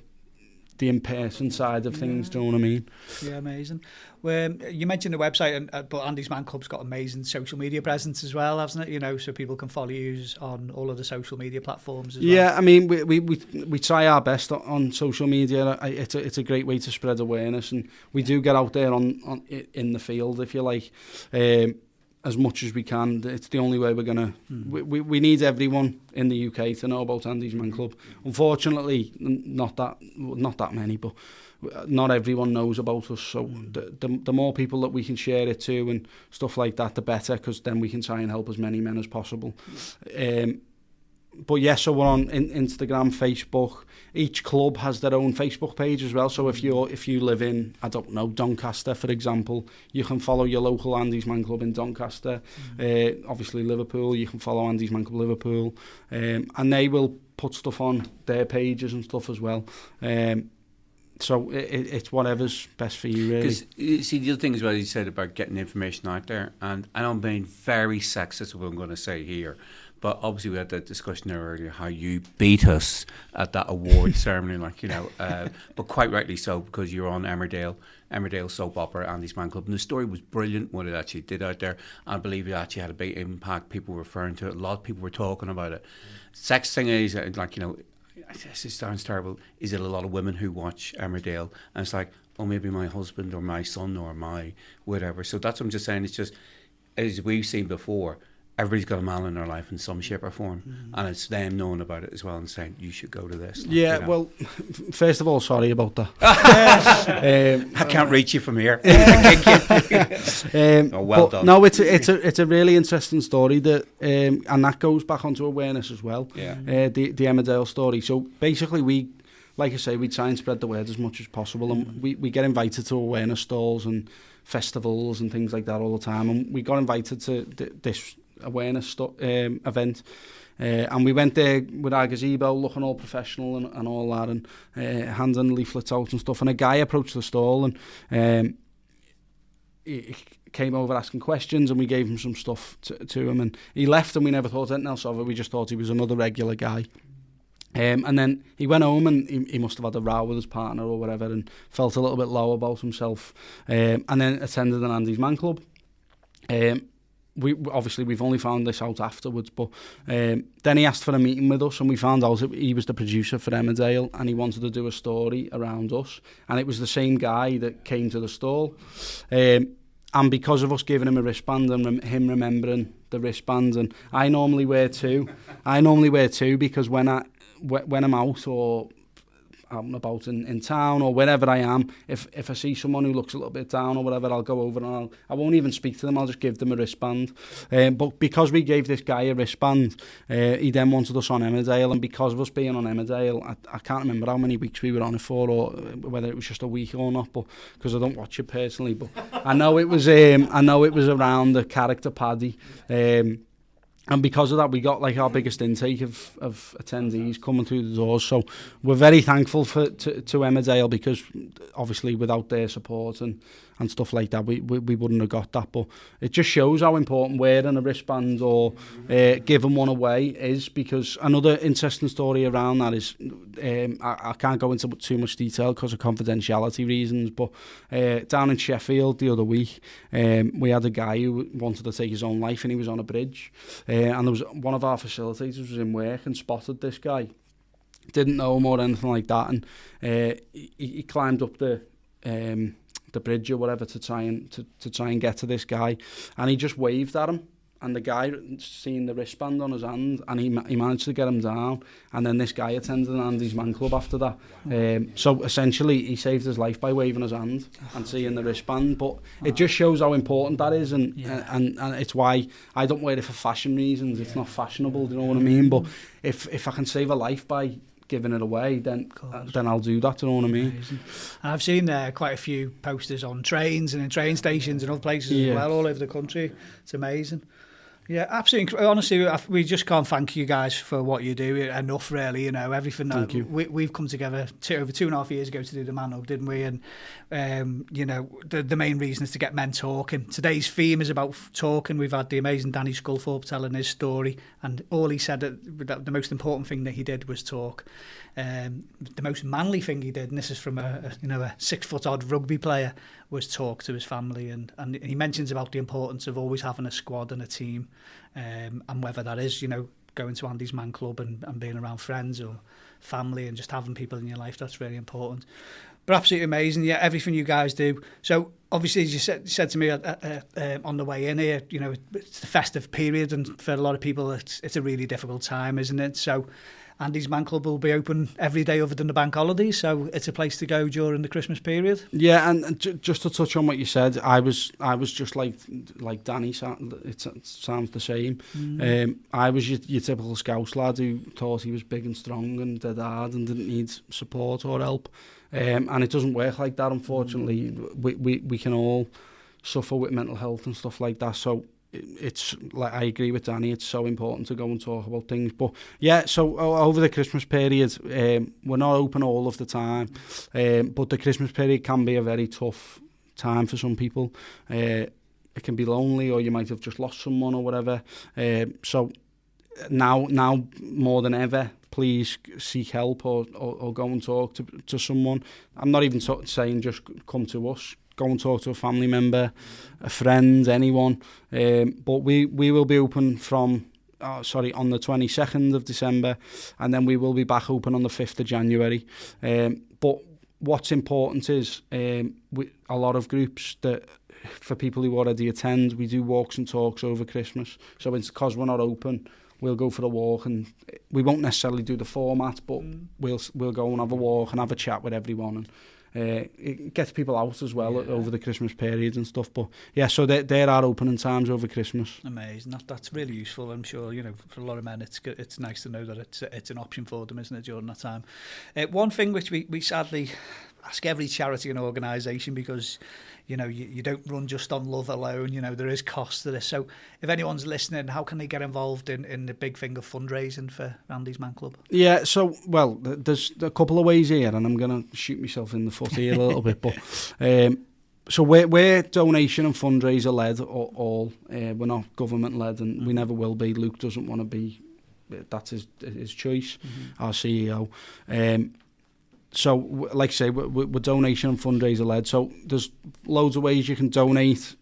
in-person side of things, do you know what I mean? Yeah, amazing. You mentioned the website, but Andy's Man Club's got amazing social media presence as well, hasn't it? You know, so people can follow you on all of the social media platforms as well. Yeah, I mean, we try our best on social media. It's a great way to spread awareness, and we do get out there on in the field, if you like, as much as we can. It's the only way we're gonna. We need everyone in the UK to know about Andy's Man Club. Unfortunately, not that many, but not everyone knows about us. So the more people that we can share it to and stuff like that, the better, because then we can try and help as many men as possible. But yeah, so we're on Instagram, Facebook. Each club has their own Facebook page as well. So if you live in, I don't know, Doncaster, for example, you can follow your local Andy's Man Club in Doncaster. Obviously Liverpool, you can follow Andy's Man Club Liverpool, and they will put stuff on their pages and stuff as well. So it's whatever's best for you, really. Because you see, the other thing as well you said about getting information out there, and I know I'm being very sexist, what I'm going to say here, but obviously we had that discussion there earlier, how you beat us at that award ceremony, like, you know, but quite rightly so, because you're on Emmerdale soap opera, Andy's Man Club, and the story was brilliant, what it actually did out there. I believe it actually had a big impact. People were referring to it, a lot of people were talking about it. Sex thing is, like, you know, this sounds terrible, is it a lot of women who watch Emmerdale, and it's like, oh, maybe my husband or my son or my whatever. So that's what I'm just saying. It's just, as we've seen before, everybody's got a man in their life in some shape or form, and it's them knowing about it as well and saying, you should go to this. Yeah, you know. Well, first of all, sorry about that. I can't reach you from here. Well done. No, it's a really interesting story, that and that goes back onto awareness as well. Yeah. The Emmerdale story. So basically, we, like I say, we try and spread the word as much as possible, and we get invited to awareness stalls and festivals and things like that all the time, and we got invited to this awareness event, and we went there with our gazebo looking all professional and all that, and handing leaflets out and stuff, and a guy approached the stall, and he came over asking questions, and we gave him some stuff to him, and he left, and we never thought anything else of it. We just thought he was another regular guy. And then he went home, and he must have had a row with his partner or whatever, and felt a little bit low about himself, and then attended an Andy's Man Club. We've only found this out afterwards, but then he asked for a meeting with us, and we found out he was the producer for Emmerdale, and he wanted to do a story around us, and it was the same guy that came to the stall, and because of us giving him a wristband and him remembering the wristband, and I normally wear two because when I'm out or out and about in town or wherever I am, if I see someone who looks a little bit down or whatever, I'll go over and I won't even speak to them, I'll just give them a wristband. But because we gave this guy a wristband, he then wanted us on Emmerdale, and because of us being on Emmerdale, I can't remember how many weeks we were on it for, or whether it was just a week or not, but because I don't watch it personally, but I know it was around the character Paddy. And because of that, we got like our biggest intake of attendees coming through the doors. So we're very thankful to Emmerdale, because obviously without their support and stuff like that, we wouldn't have got that. But it just shows how important wearing a wristband or giving one away is, because another interesting story around that is, I can't go into too much detail because of confidentiality reasons, but down in Sheffield the other week, we had a guy who wanted to take his own life, and he was on a bridge. And there was one of our facilitators was in work and spotted this guy. Didn't know him or anything like that, and he climbed up the bridge or whatever to try and get to this guy, and he just waved at him, and the guy seen the wristband on his hand, and he managed to get him down, and then this guy attended Andy's man club after that. So essentially he saved his life by waving his hand and seeing the wristband, but it just shows how important that is, and it's why I don't wear it for fashion reasons. It's not fashionable, do you know what I mean? But if I can save a life by giving it away, then I'll do that, do you know what I mean? Amazing. And I've seen quite a few posters on trains and in train stations and other places as well, all over the country. It's amazing. Yeah, absolutely. Honestly, we just can't thank you guys for what you do enough, really. You know, everything that we've come together over 2.5 years ago to do the Man Hug, didn't we? And, you know, the main reason is to get men talking. Today's theme is about talking. We've had the amazing Danny Sculthorpe telling his story, and all he said that the most important thing that he did was talk. The most manly thing he did, and this is from a 6-foot-odd rugby player, was talk to his family, and he mentions about the importance of always having a squad and a team, and whether that is, you know, going to Andy's Man Club and being around friends or family and just having people in your life. That's really important. But absolutely amazing, yeah, everything you guys do. So obviously, as you said to me on the way in here, you know, it's the festive period, and for a lot of people, it's a really difficult time, isn't it? So Andy's Man Club will be open every day other than the bank holidays, so it's a place to go during the Christmas period. Yeah, and just to touch on what you said, I was just like Danny. It sounds the same. I was your typical Scouse lad who thought he was big and strong and dead hard and didn't need support or help. And it doesn't work like that, unfortunately. We can all suffer with mental health and stuff like that, so it's like, I agree with Danny, it's so important to go and talk about things. But yeah, so over the Christmas period, we're not open all of the time, but the Christmas period can be a very tough time for some people. It can be lonely, or you might have just lost someone or whatever. So now more than ever, please seek help or go and talk to someone. I'm not even saying just come to us. Go and talk to a family member, a friend, anyone. But we will be open from on the 22nd of December, and then we will be back open on the 5th of January. But what's important is a lot of groups that, for people who already attend, we do walks and talks over Christmas. So it's because we're not open, we'll go for a walk, and we won't necessarily do the format, but we'll go and have a walk and have a chat with everyone. And it gets people out as well over the Christmas period and stuff. But yeah, so there are opening times over Christmas. Amazing. That's really useful. I'm sure, you know, for a lot of men, it's nice to know that it's an option for them, isn't it, during that time. One thing which we sadly ask every charity and organisation, because you know, you don't run just on love alone. You know, there is cost to this. So if anyone's listening, how can they get involved in the big thing of fundraising for Andy's Man Club? Yeah, so, well, there's a couple of ways here, and I'm going to shoot myself in the foot here a little bit. But so we're donation and fundraiser led, all. We're not government led, and we never will be. Luke doesn't want to be. That's his choice, our CEO. So, like I say, we're donation and fundraiser led. So there's loads of ways you can donate,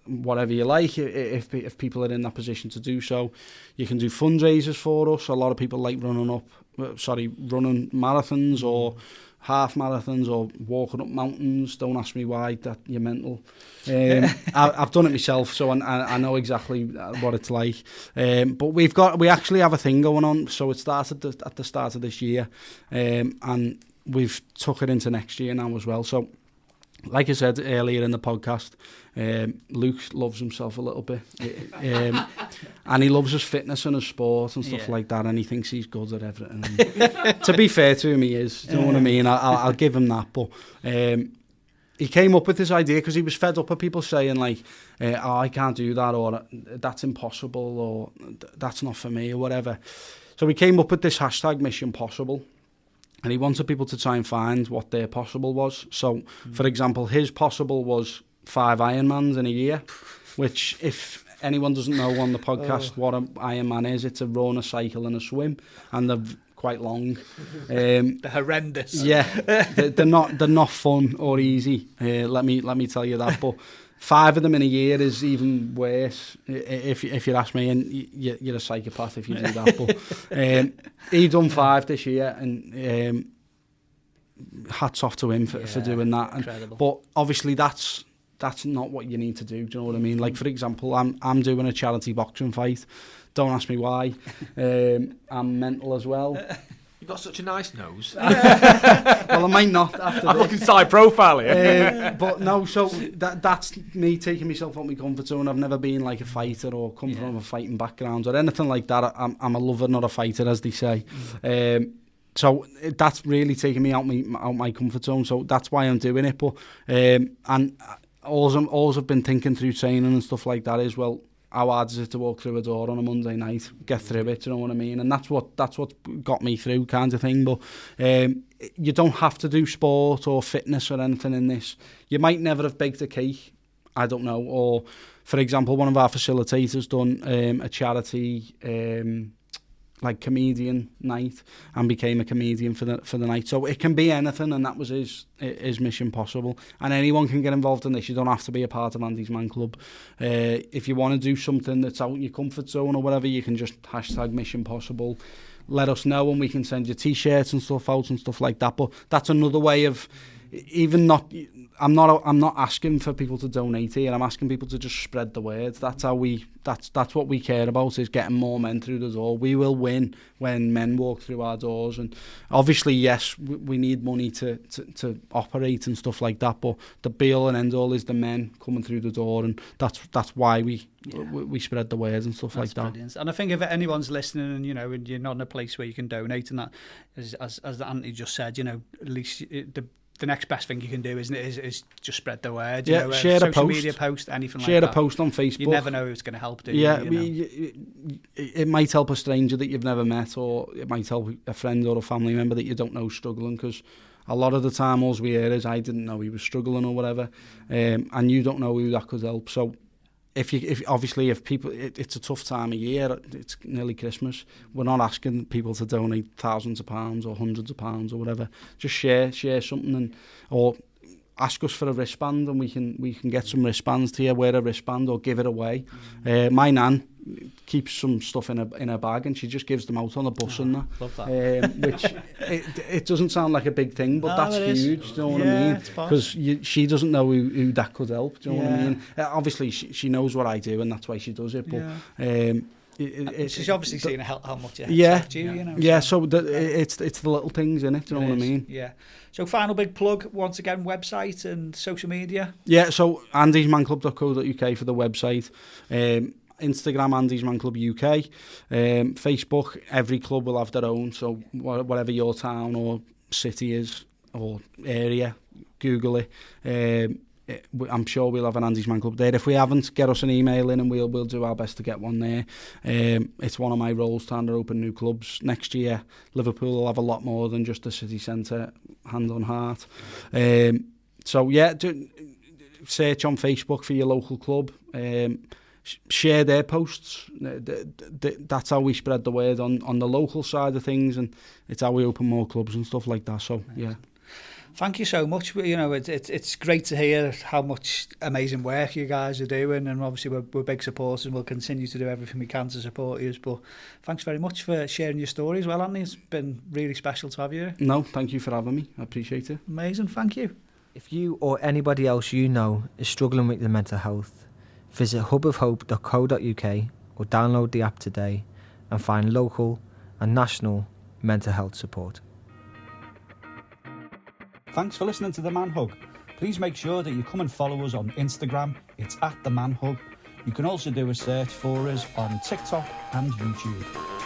whatever you like, if people are in that position to do so. You can do fundraisers for us. A lot of people like running marathons or half marathons or walking up mountains. Don't ask me why, that you're mental. I've done it myself, so I know exactly what it's like. But we actually have a thing going on. So it started at the start of this year, and we've took it into next year now as well. So, like I said earlier in the podcast, Luke loves himself a little bit, and he loves his fitness and his sport and stuff like that, and he thinks he's good at everything. To be fair to him, he is. Do you know what I mean? I'll give him that. But he came up with this idea because he was fed up of people saying like, "Oh, I can't do that," or "That's impossible," or "That's not for me," or whatever. So he came up with this hashtag Mission Possible. And he wanted people to try and find what their possible was. So, for example, his possible was 5 Ironmans in a year, which, if anyone doesn't know on the podcast what an Ironman is, it's a run, a cycle and a swim, and they're quite long. They're horrendous. Yeah, they're not fun or easy. Let me tell you that. But 5 of them in a year is even worse, if you ask me, and you're a psychopath if you do that. But he done 5 this year, and hats off to him for doing that. Incredible. But obviously that's that's not what you need to do. Do you know what I mean? Like, for example, I'm doing a charity boxing fight. Don't ask me why. I'm mental as well. You've got such a nice nose. Well, I might not after I'm this. looking side profile here. But no, so that's me taking myself out my comfort zone. I've never been like a fighter or come from a fighting background or anything like that. I'm a lover, not a fighter, as they say. So that's really taking me out my comfort zone. So that's why I'm doing it. But and all I've been thinking through training and stuff like that is, well, how hard is it to walk through a door on a Monday night, get through it, you know what I mean? And that's what got me through, kind of thing. But you don't have to do sport or fitness or anything in this. You might never have baked a cake, I don't know. Or, for example, one of our facilitators done a charity like comedian night and became a comedian for the night. So it can be anything, and that was his mission possible. And anyone can get involved in this. You don't have to be a part of Andy's Man Club. If you want to do something that's out in your comfort zone or whatever, you can just hashtag Mission Possible. Let us know and we can send you t-shirts and stuff out and stuff like that. But that's another way of even not... I'm not asking for people to donate here. I'm asking people to just spread the word. That's how that's what we care about, is getting more men through the door. We will win when men walk through our doors. And obviously, yes, we need money to operate and stuff like that. But the be-all and end-all is the men coming through the door, and that's why we spread the word and stuff like that. Brilliant. And I think if anyone's listening and and you're not in a place where you can donate, and that, as Antony just said, at least the next best thing you can do is just spread the word. Yeah, share a social post. Media post, anything like that. Share a post on Facebook. You never know who's going to help, do you? Yeah, it might help a stranger that you've never met, or it might help a friend or a family member that you don't know struggling, because a lot of the time all we hear is, I didn't know he was struggling or whatever, and you don't know who that could help. So if people, it's a tough time of year, it's nearly Christmas, we're not asking people to donate thousands of pounds or hundreds of pounds or whatever. Just share something, or ask us for a wristband, and we can get some wristbands to you, wear a wristband or give it away. My nan keeps some stuff in a bag, and she just gives them out on the bus and that. Love that. Which it doesn't sound like a big thing, but that's huge. Do you know what I mean? Because she doesn't know who that could help. Do you know what I mean? Obviously, she knows what I do, and that's why she does it. But she's obviously seen how much it helped you. Yeah. So it's the little things in it. Do you know what I mean? Yeah. So final big plug once again: website and social media. Yeah. So andysmanclub.co.uk for the website. Instagram, Andy's Man Club UK. Facebook, every club will have their own. So whatever your town or city is or area, Google it. I'm sure we'll have an Andy's Man Club there. If we haven't, get us an email in and we'll do our best to get one there. It's one of my roles to open new clubs. Next year, Liverpool will have a lot more than just the city centre, hand on heart. So yeah, search on Facebook for your local club. Share their posts. That's how we spread the word on the local side of things, and it's how we open more clubs and stuff like that. So yeah. Thank you so much. It's great to hear how much amazing work you guys are doing, and obviously we're big supporters and we'll continue to do everything we can to support you. But thanks very much for sharing your story as well, Andy. It's been really special to have you here. No, thank you for having me. I appreciate it. Amazing, thank you. If you or anybody else you know is struggling with their mental health, visit hubofhope.co.uk or download the app today and find local and national mental health support. Thanks for listening to The Man Hug. Please make sure that you come and follow us on Instagram. It's @The Man Hug. You can also do a search for us on TikTok and YouTube.